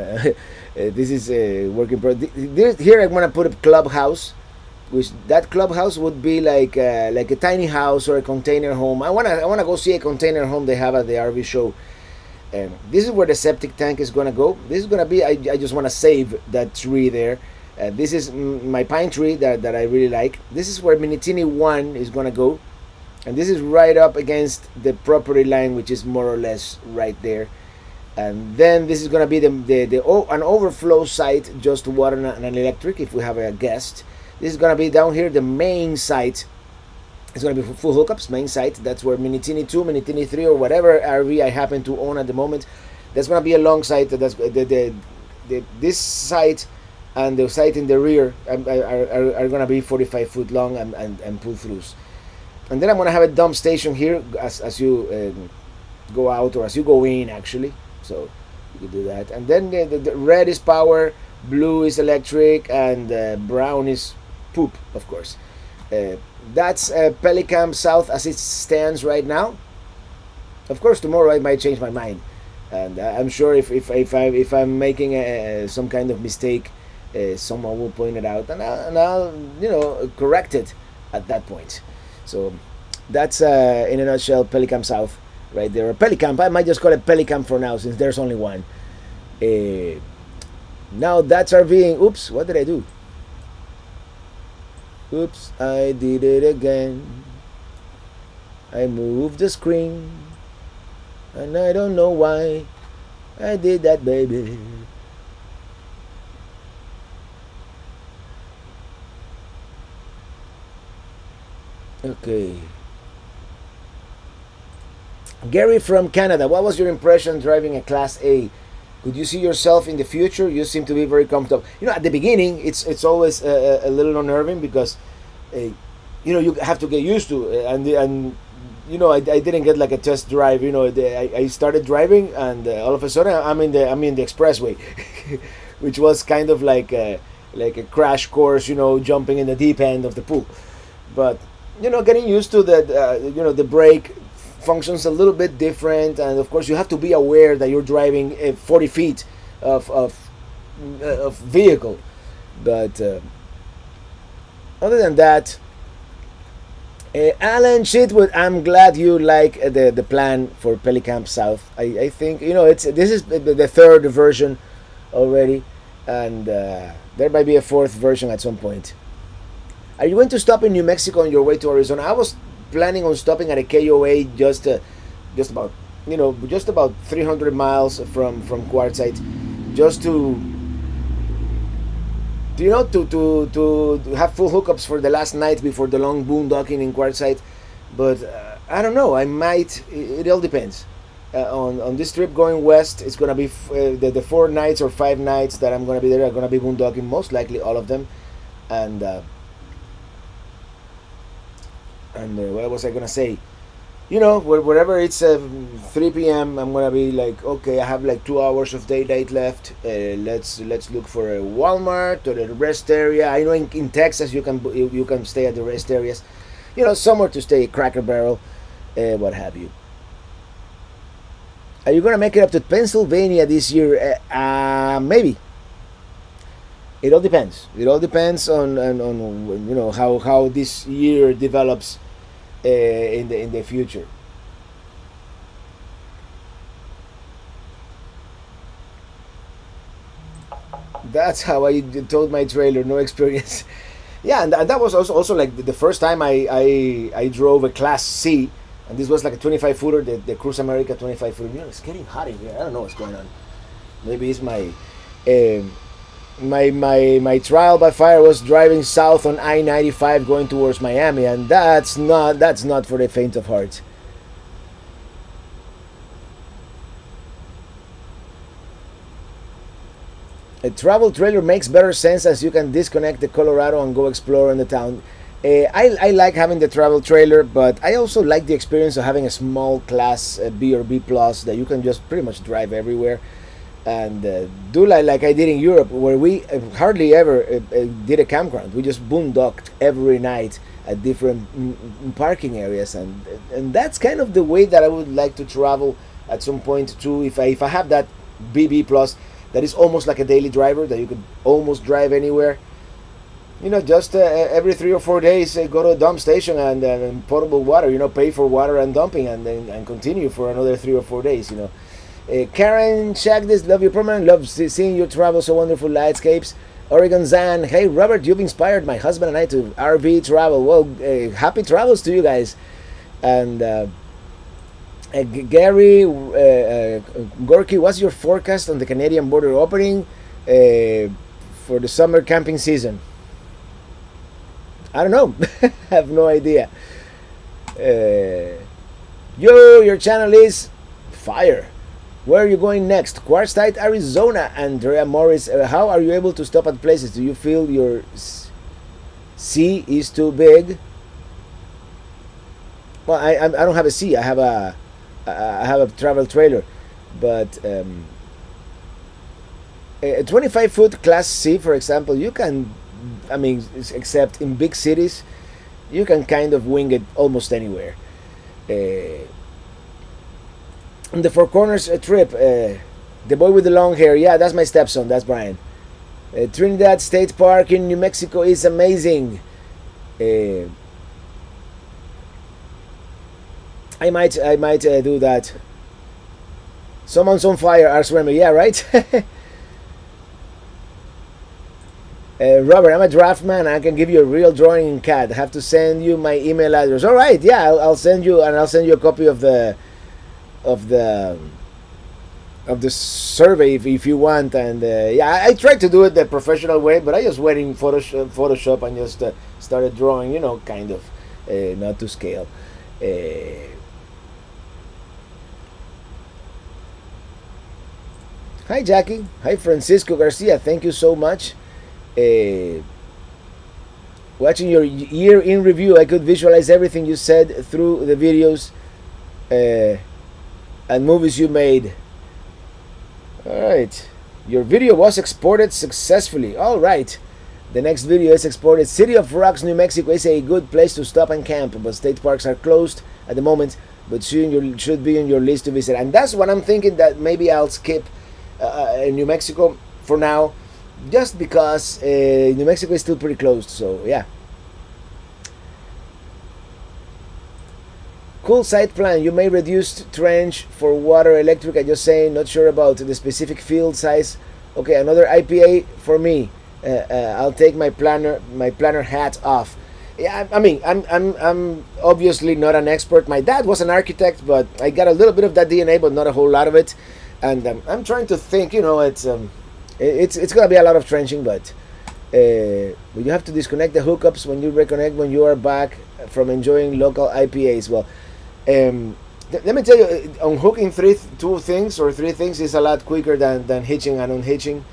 this is a working progress. Here I'm going to put a clubhouse, which that clubhouse would be like a tiny house or a container home. I wanna go see a container home they have at the RV show. This is where the septic tank is gonna go. This is gonna be. I just want to save that tree there. This is my pine tree that I really like. This is where Minitini I is gonna go, and this is right up against the property line, which is more or less right there. And then this is gonna be an overflow site, just to water and an electric if we have a guest. This is gonna be down here, the main site. It's gonna be full hookups, main site. That's where Minitini II, Minitini III, or whatever RV I happen to own at the moment. That's gonna be a long site. That's this site and the site in the rear are gonna be 45-foot long and pull-throughs. And then I'm gonna have a dump station here as you go out, or as you go in, actually. So you can do that. And then the red is power, blue is electric, and brown is poop, of course. That's Pelican South as it stands right now. Of course, tomorrow I might change my mind, and I'm sure if I'm making some kind of mistake, someone will point it out, and I'll correct it at that point. So that's in a nutshell Pelican South right there. Or Pelican. I might just call it Pelican for now, since there's only one. Now that's RVing. Oops, what did I do? Oops, I did it again. I moved the screen, and I don't know why I did that, baby. Okay. Gary from Canada, what was your impression driving a Class A? Could you see yourself in the future? You seem to be very comfortable. You know, at the beginning, it's always a little unnerving because, you have to get used to it. And I didn't get like a test drive. I started driving, and all of a sudden I'm in the expressway, which was kind of like a crash course. Jumping in the deep end of the pool. But getting used to that. The brake functions a little bit different, and of course you have to be aware that you're driving 40 feet of vehicle. But other than that, Alan Shitwood, I'm glad you like the plan for Pelican South. I think this is the third version already, and there might be a fourth version at some point. Are you going to stop in New Mexico on your way to Arizona? I was planning on stopping at a KOA just about 300 miles from Quartzsite, just to have full hookups for the last night before the long boondocking in Quartzsite. But I don't know. I might. It all depends. On this trip going west, it's gonna be the 4 nights or 5 nights that I'm gonna be there are gonna be boondocking, most likely all of them, and. What was I gonna say? Wherever it's 3 p.m., I'm gonna be like, okay, I have like 2 hours of daylight left. Let's look for a Walmart or a rest area. I know in Texas you can stay at the rest areas. Somewhere to stay, Cracker Barrel, what have you. Are you gonna make it up to Pennsylvania this year? Maybe. It all depends. It all depends on how this year develops. in the future. That's how I told my trailer. No experience. Yeah, and that was also like the first time I drove a Class C, and this was like a 25 footer, the Cruise America 25 footer. You know, it's getting hot in here. I don't know what's going on. Maybe it's um, my trial by fire was driving south on I-95 going towards Miami, and that's not for the faint of heart. A travel trailer makes better sense as you can disconnect the Colorado and go explore in the town. I like having the travel trailer, but I also like the experience of having a small class B or B plus that you can just pretty much drive everywhere and do like I did in Europe, where we hardly ever did a campground. We just boondocked every night at different parking areas, and that's kind of the way that I would like to travel at some point too. If I have that BB plus that is almost like a daily driver that you could almost drive anywhere. You know, just every 3 or 4 days, go to a dump station and potable water. You know, pay for water and dumping, and then and continue for another 3 or 4 days. You know, Karen Shagdis, love your program, love seeing you travel so wonderful landscapes. Oregon Zan, hey Robert, you've inspired my husband and I to RV travel. Well, happy travels to you guys. And Gary Gorky, what's your forecast on the Canadian border opening for the summer camping season? I don't know. I have no idea. Your channel is fire. Where are you going next? Quartzsite, Arizona. Andrea Morris, how are you able to stop at places? Do you feel your C is too big? Well, I don't have a C. I have a travel trailer, but a 25-foot Class C, for example, you can, I mean, except in big cities, you can kind of wing it almost anywhere. On the Four Corners trip, the boy with the long hair, yeah, that's my stepson, that's Brian. Trinidad State Park in New Mexico is amazing. I might do that. Someone's on fire, Ars Remy. Yeah, right. Robert, I'm a draftman. I can give you a real drawing in CAD. I have to send you my email address. All right, yeah, I'll send you, and I'll send you a copy of the survey if you want. And yeah, I tried to do it the professional way, but I just went in Photoshop and just started drawing. You know, kind of not to scale. Hi Jackie. Hi Francisco Garcia. Thank you so much. Watching your year in review, I could visualize everything you said through the videos and movies you made. Alright. Your video was exported successfully. Alright. The next video is exported. City of Rocks, New Mexico is a good place to stop and camp, but state parks are closed at the moment, but soon should be on your list to visit. And that's what I'm thinking, that maybe I'll skip New Mexico for now, just because New Mexico is still pretty closed. So yeah. Cool site plan. You may reduce trench for water, electric. I just saying, not sure about the specific field size. Okay, another IPA for me. I'll take my planner hat off. Yeah, I mean, I'm obviously not an expert. My dad was an architect, but I got a little bit of that DNA, but not a whole lot of it. And I'm trying to think. You know, it's gonna be a lot of trenching, but you have to disconnect the hookups when you reconnect when you are back from enjoying local IPAs. Well, let me tell you, unhooking three things is a lot quicker than hitching and unhitching.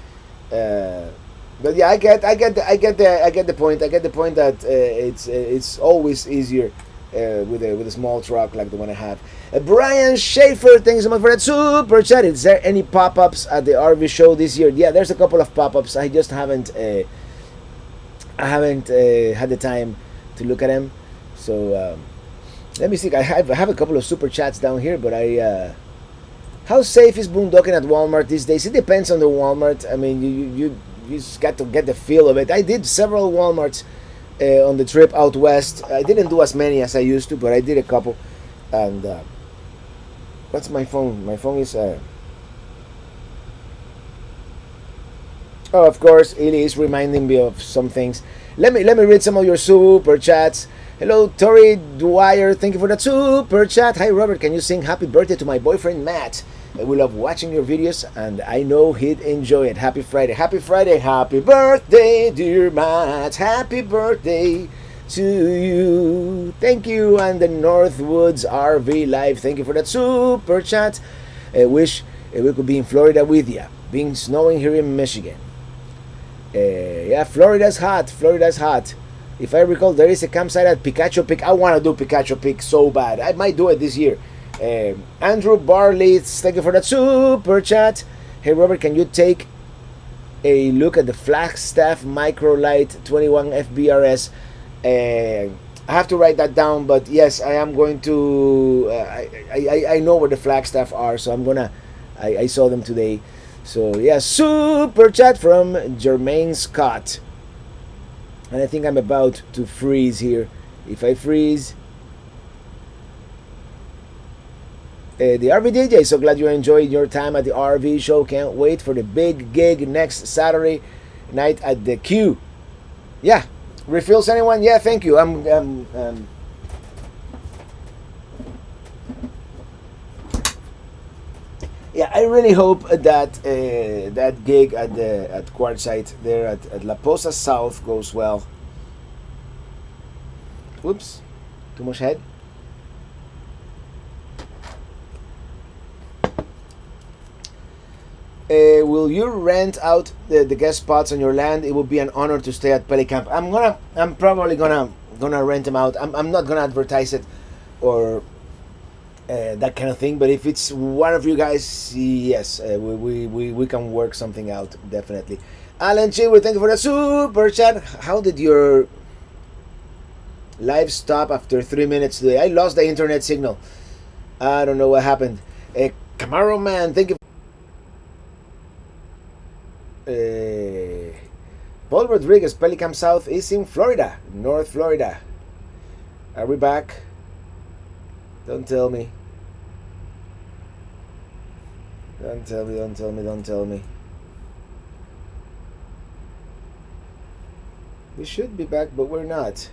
But yeah, I get the point. I get the point that it's always easier with a small truck like the one I have. Brian Schaefer, thank you so much for that super chat. Is there any pop-ups at the RV show this year? Yeah, there's a couple of pop-ups. I just haven't had the time to look at them. So let me see. I have a couple of super chats down here, but how safe is boondocking at Walmart these days? It depends on the Walmart. I mean, you just got to get the feel of it. I did several Walmarts on the trip out west. I didn't do as many as I used to, but I did a couple. And what's my phone? My phone is. Oh, of course, it is reminding me of some things. Let me read some of your super chats. Hello, Tori Dwyer. Thank you for that super chat. Hi, Robert. Can you sing "Happy Birthday" to my boyfriend Matt? We love watching your videos, and I know he'd enjoy it. Happy Friday. Happy Friday. Happy birthday, dear Matt. Happy birthday to you. Thank you, and the Northwoods RV Live. Thank you for that super chat. I wish we could be in Florida with you. Being snowing here in Michigan. Yeah, Florida's hot. Florida's hot. If I recall, there is a campsite at Pikachu Peak. I want to do Pikachu Peak so bad. I might do it this year. Andrew Barley, thank you for that super chat. Hey, Robert, can you take a look at the Flagstaff Microlight 21 FBRS? I have to write that down, but yes, I am going to. I know where the Flagstaff are, so I'm gonna. I saw them today. So yeah, super chat from Jermaine Scott. And I think I'm about to freeze here. If I freeze, the RV DJ, so glad you enjoyed your time at the RV show. Can't wait for the big gig next Saturday night at the Q. Yeah, refills anyone? Yeah, thank you. Yeah, I really hope that that gig at Quartzsite there at La Posa South goes well. Whoops, too much head. Will you rent out the guest spots on your land? It would be an honor to stay at Pelican. I'm probably gonna rent them out. I'm not gonna advertise it or that kind of thing. But if it's one of you guys, yes, we can work something out, definitely. Alan Chinwood, thank you for the super chat. How did your live stop after 3 minutes today? I lost the internet signal. I don't know what happened. Camaro Man, thank you. Paul Rodriguez, Pelican South is in Florida, North Florida. Are we back? Don't tell me. Don't tell me, don't tell me, don't tell me. We should be back, but we're not.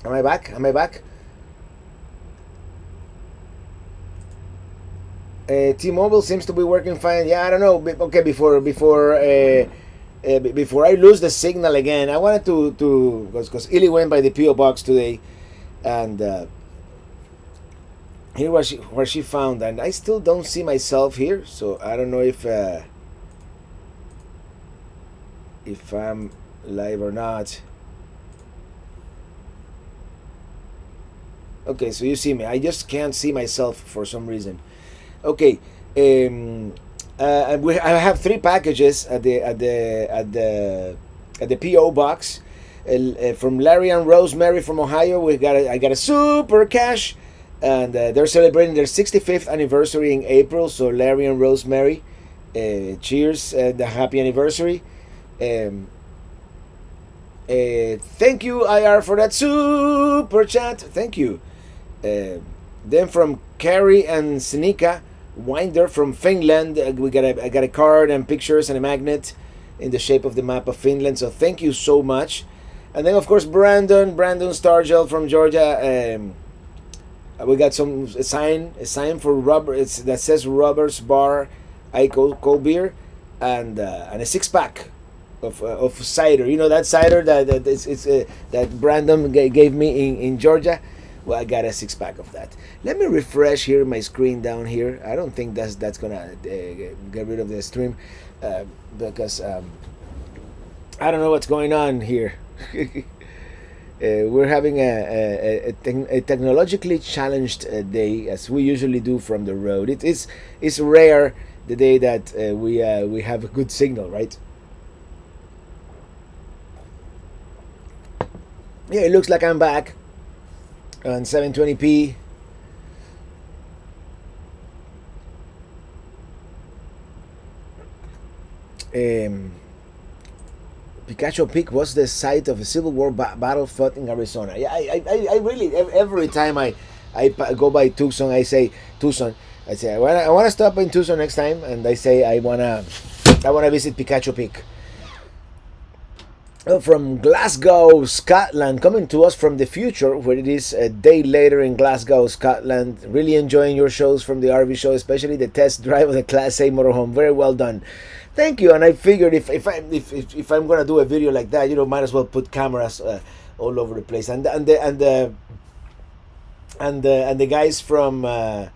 Am I back? Am I back? T-Mobile seems to be working fine. Yeah, I don't know. Okay, before I lose the signal again, I wanted to because Illy went by the PO box today, and here was where she found, and I still don't see myself here. So I don't know if I'm live or not. Okay, so you see me. I just can't see myself for some reason. Okay, I have 3 packages at the PO box from Larry and Rosemary from Ohio. I got a super cash, and they're celebrating their 65th anniversary in April. So Larry and Rosemary, cheers, the happy anniversary. Thank you, IR, for that super chat. Thank you. Then from Carrie and Sinika Winder from Finland, I got a card and pictures and a magnet in the shape of the map of Finland. So thank you so much. And then of course Brandon Stargell from Georgia. We got a sign for Robert. That says Robert's Bar, cold beer, and a 6-pack of cider. You know that cider that Brandon gave me in Georgia. Well, I got a 6-pack of that. Let me refresh here my screen down here. I don't think that's gonna get rid of the stream because I don't know what's going on here. We're having a technologically challenged day, as we usually do from the road. It's rare the day that we have a good signal, right? Yeah, it looks like I'm back on 720p. Um, Picacho Peak was the site of a Civil War battle fought in Arizona. Yeah, I really every time go by Tucson, I say Tucson. I say I wanna stop in Tucson next time, and I say I wanna visit Picacho Peak. From Glasgow, Scotland, coming to us from the future, where it is a day later in Glasgow, Scotland. Really enjoying your shows from the RV show, especially the test drive of the Class A motorhome. Very well done. Thank you. And I figured if I'm gonna do a video like that, might as well put cameras all over the place. And the guys from the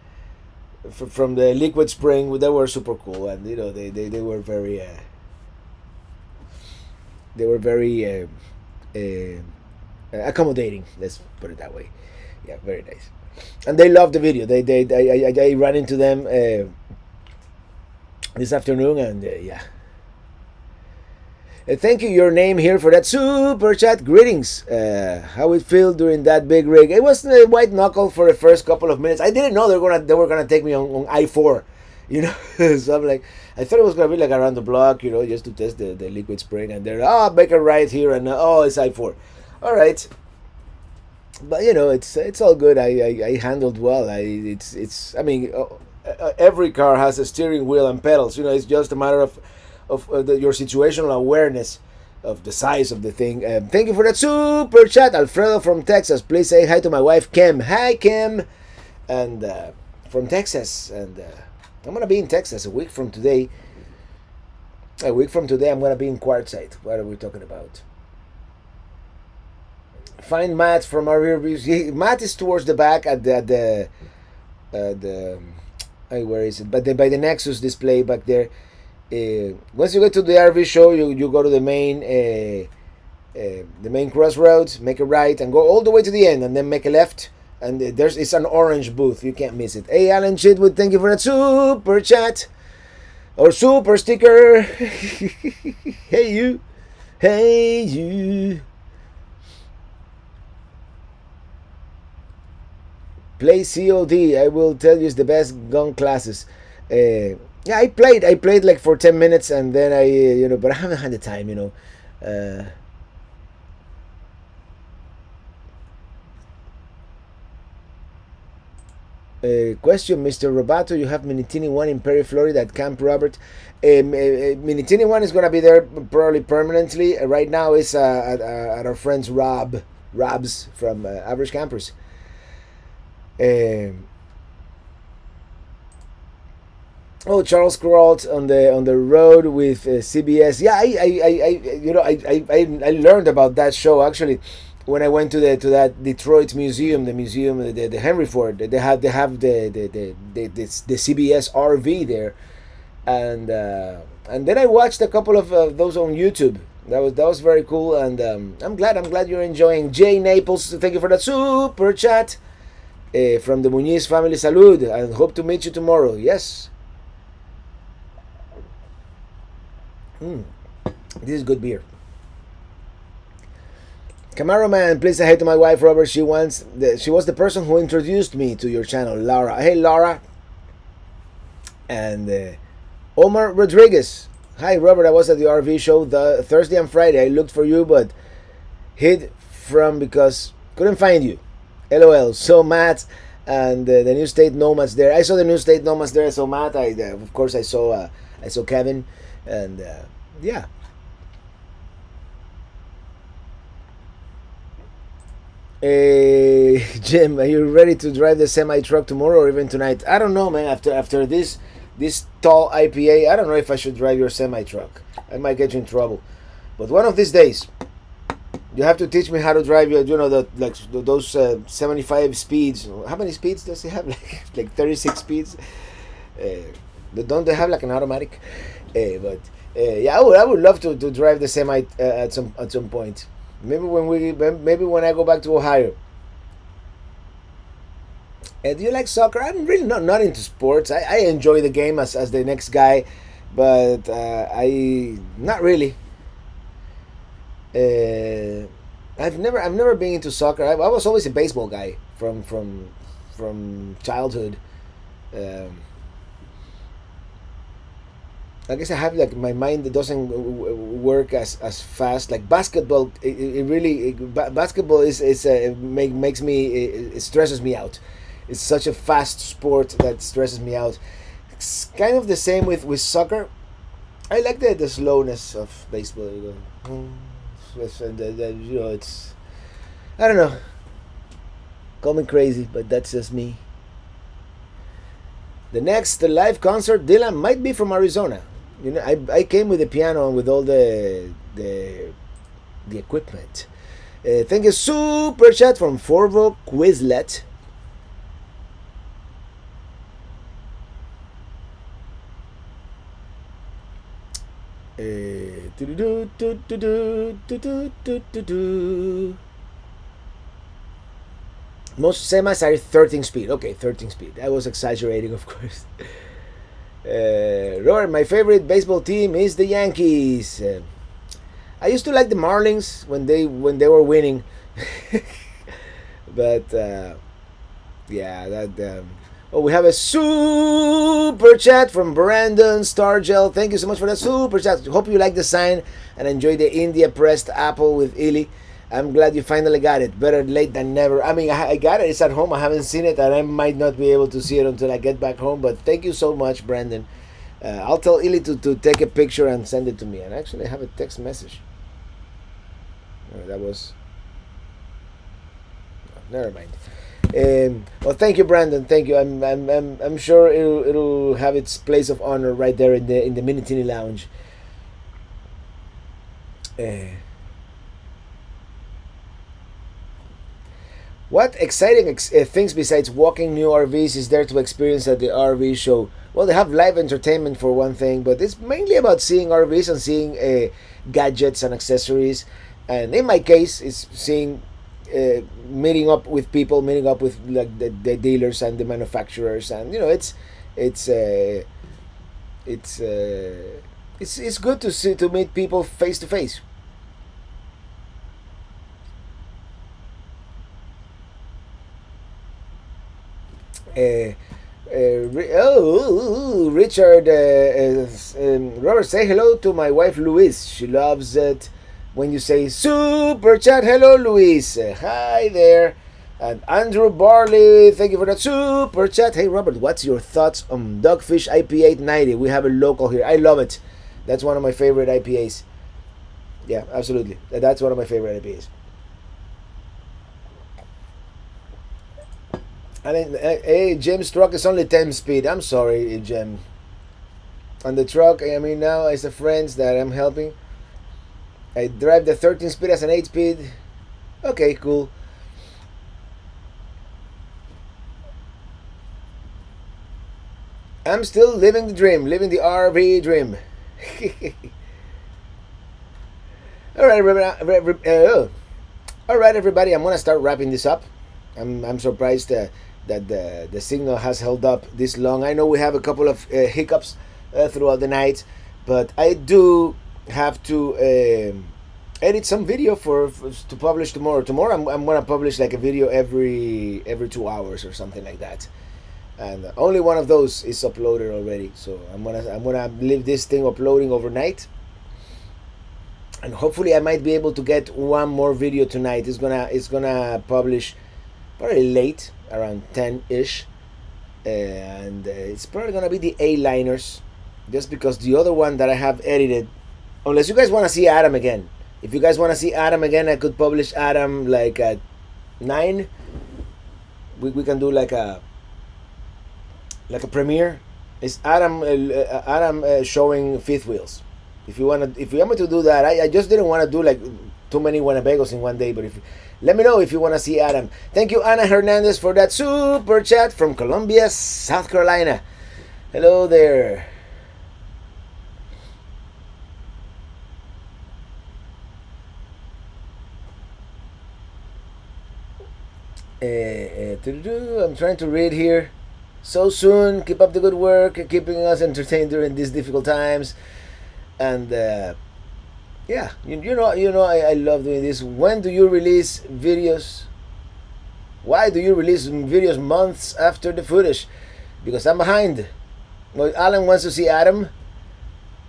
Liquid Spring, they were super cool, and they were very. They were very accommodating. Let's put it that way. Yeah, very nice. And they loved the video. I ran into them this afternoon, and yeah. Thank you. Your name here for that super chat. Greetings. How it feel during that big rig? It was the white knuckle for the first couple of minutes. I didn't know they were gonna take me on I-4. So I'm like, I thought it was gonna be like around the block, just to test the Liquid Spring, and they're make a right here, and it's I-4. All right, but it's all good. I handled well. I mean, every car has a steering wheel and pedals. It's just a matter of your situational awareness of the size of the thing. Thank you for that super chat, Alfredo from Texas. Please say hi to my wife Kim. Hi Kim, and from Texas, and. I'm gonna be in Texas a week from today. I'm gonna be in Quartzsite. What are we talking about? Find Matt from our reviews. Matt is towards the back at the where is it? But by the Nexus display back there. Once you get to the RV show, you go to the main crossroads, make a right, and go all the way to the end, and then make a left. And it's an orange booth. You can't miss it. Hey, Alan Chitwood, thank you for that super chat. Or super sticker. Hey, you. Hey, you. Play COD. I will tell you it's the best gun classes. Yeah, I played like for 10 minutes, and then but I haven't had the time, Question, Mr. Robato, you have Minitini I in Perry, Florida at Camp Robert. Minitini I is going to be there probably permanently. Right now it's at our friend's Rob's from Average Campers. Charles Crawled on the road with CBS. Yeah, I learned about that show actually when I went to that Detroit museum, the Henry Ford. They have the CBS RV there, and then I watched a couple of those on YouTube. That was very cool, and I'm glad you're enjoying. Jay Naples, thank you for that super chat from the Muñiz family. Salud, and hope to meet you tomorrow. Yes. This is good beer. Camaro Man, please say hi to my wife Robert. She was the person who introduced me to your channel, Laura. Hey Laura. And Omar Rodriguez. Hi Robert, I was at the RV show the Thursday and Friday. I looked for you but hid from because couldn't find you. LOL. So Matt and the New State Nomads there. I saw the New State Nomads there. So Matt, of course I saw Kevin, and yeah. Jim, are you ready to drive the semi truck tomorrow or even tonight? I don't know, man. After this tall IPA, I don't know if I should drive your semi truck. I might get you in trouble. But one of these days, you have to teach me how to drive your, those 75 speeds. How many speeds does it have? Like 36 speeds. Don't they have like an automatic? Yeah, I would love to drive the semi at some point. Maybe when I go back to Ohio. Do you like soccer? I'm really not into sports. I enjoy the game as the next guy, but I not really. I've never been into soccer. I was always a baseball guy from childhood. I guess I have like my mind doesn't work as fast. Like basketball, it really basketball is makes me it stresses me out. It's such a fast sport that stresses me out. It's kind of the same with soccer. I like the slowness of baseball. You go, and you know, it's I don't know. Call me crazy, but that's just me. The next live concert, Dylan, might be from Arizona. You know, I came with the piano and with all the equipment. Thank you, super chat from Forvo Quizlet. Most semis are 13 speed. Okay, 13 speed. I was exaggerating, of course. Robert, my favorite baseball team is the Yankees. I used to like the Marlins when they were winning, but yeah, that. Oh, we have a super chat from Brandon Stargell. Thank you so much for that super chat. Hope you like the sign and enjoy the India pressed apple with Illy. I'm glad you finally got it. Better late than never. I mean, I got it. It's at home. I haven't seen it, and I might not be able to see it until I get back home. But thank you so much, Brandon. I'll tell Illy to take a picture and send it to me. And actually, I have a text message. That was... Never mind. Well, thank you, Brandon. Thank you. I'm sure it'll have its place of honor right there in the Minitini lounge. What exciting things besides walking new RVs is there to experience at the RV show? Well, they have live entertainment for one thing, but it's mainly about seeing RVs and seeing gadgets and accessories. And in my case, it's seeing, meeting up with people, meeting up with like the dealers and the manufacturers, and you know, it's good to meet people face to face. Richard, Robert, say hello to my wife Louise. She loves it when you say super chat. Hello, Louise. Hi there. And Andrew Barley, thank you for that super chat. Hey, Robert, what's your thoughts on Dogfish IPA 890? We have a local here. I love it. That's one of my favorite IPAs. Yeah, absolutely. That's one of my favorite IPAs. And hey, Jim's truck is only 10 speed. I'm sorry, Jim. On the truck, I mean, now as a friends that I'm helping, I drive the 13 speed as an 8 speed. Okay, cool. I'm still living the dream, living the RV dream. All right, everybody. I'm gonna start wrapping this up. I'm surprised that the signal has held up this long. I know we have a couple of hiccups throughout the night, but I do have to edit some video to publish tomorrow. Tomorrow I'm gonna publish like a video every 2 hours or something like that, and only one of those is uploaded already. So I'm gonna leave this thing uploading overnight, and hopefully I might be able to get one more video tonight. It's gonna publish probably late, around 10-ish, and it's probably gonna be the A-liners, just because the other one that I have edited, unless you guys want to see Adam again. If you guys want to see Adam again, I could publish Adam like at 9. We can do like a premiere. It's Adam showing fifth wheels. If you want me to do that, I just didn't want to do like too many Winnebagos in one day, but let me know if you want to see Adam. Thank you, Ana Hernandez, for that super chat from Columbia, South Carolina. Hello there. I'm trying to read here. So soon. Keep up the good work, keeping us entertained during these difficult times. And yeah, you know, I love doing this. When do you release videos? Why do you release videos months after the footage? Because I'm behind. Well, Alan wants to see Adam.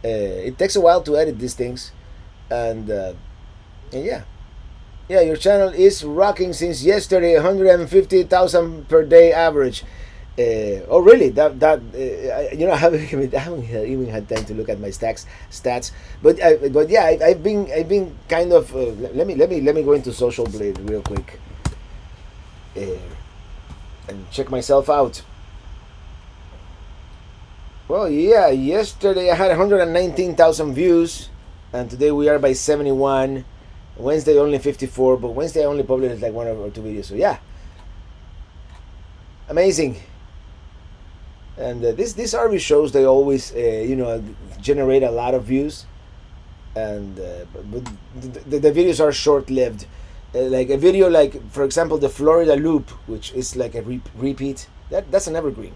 It takes a while to edit these things, and yeah. Yeah, your channel is rocking since yesterday. 150,000 per day average. Oh, really? I haven't even had time to look at my stats. But yeah, I've been kind of. Let me go into Social Blade real quick, and check myself out. Well, yeah, yesterday I had 119,000 views, and today we are by 71. Wednesday only 54, but Wednesday I only published like one or two videos. So yeah, amazing. And these RV shows, they always generate a lot of views, and but the videos are short lived. Like a video, like for example the Florida Loop, which is like a repeat. That's an evergreen.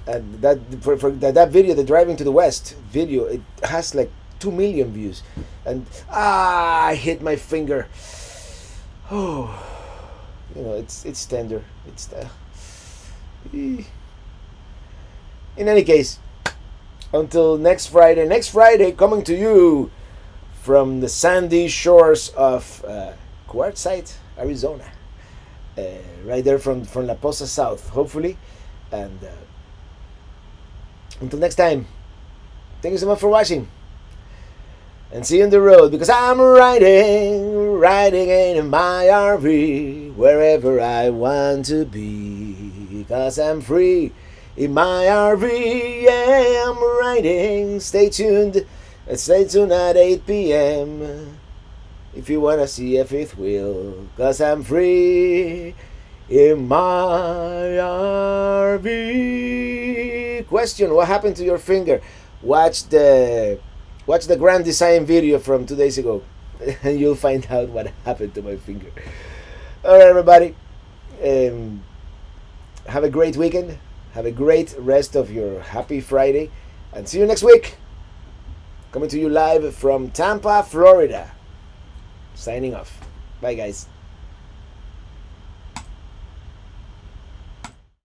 And that video, the driving to the West video, it has like 2 million views, and I hit my finger. Oh, it's tender. In any case, until next Friday. Next Friday, coming to you from the sandy shores of Quartzsite, Arizona, right there from La Posa South, hopefully. And until next time, thank you so much for watching. And see you on the road, because I'm riding in my RV wherever I want to be, because I'm free in my RV. Yeah, I'm riding. Stay tuned at 8 p.m. if you wanna see a fifth wheel, because I'm free in my RV. Question: what happened to your finger? Watch the Grand Design video from 2 days ago, and you'll find out what happened to my finger. All right, everybody. Have a great weekend. Have a great rest of your happy Friday, and see you next week. Coming to you live from Tampa, Florida. Signing off. Bye, guys.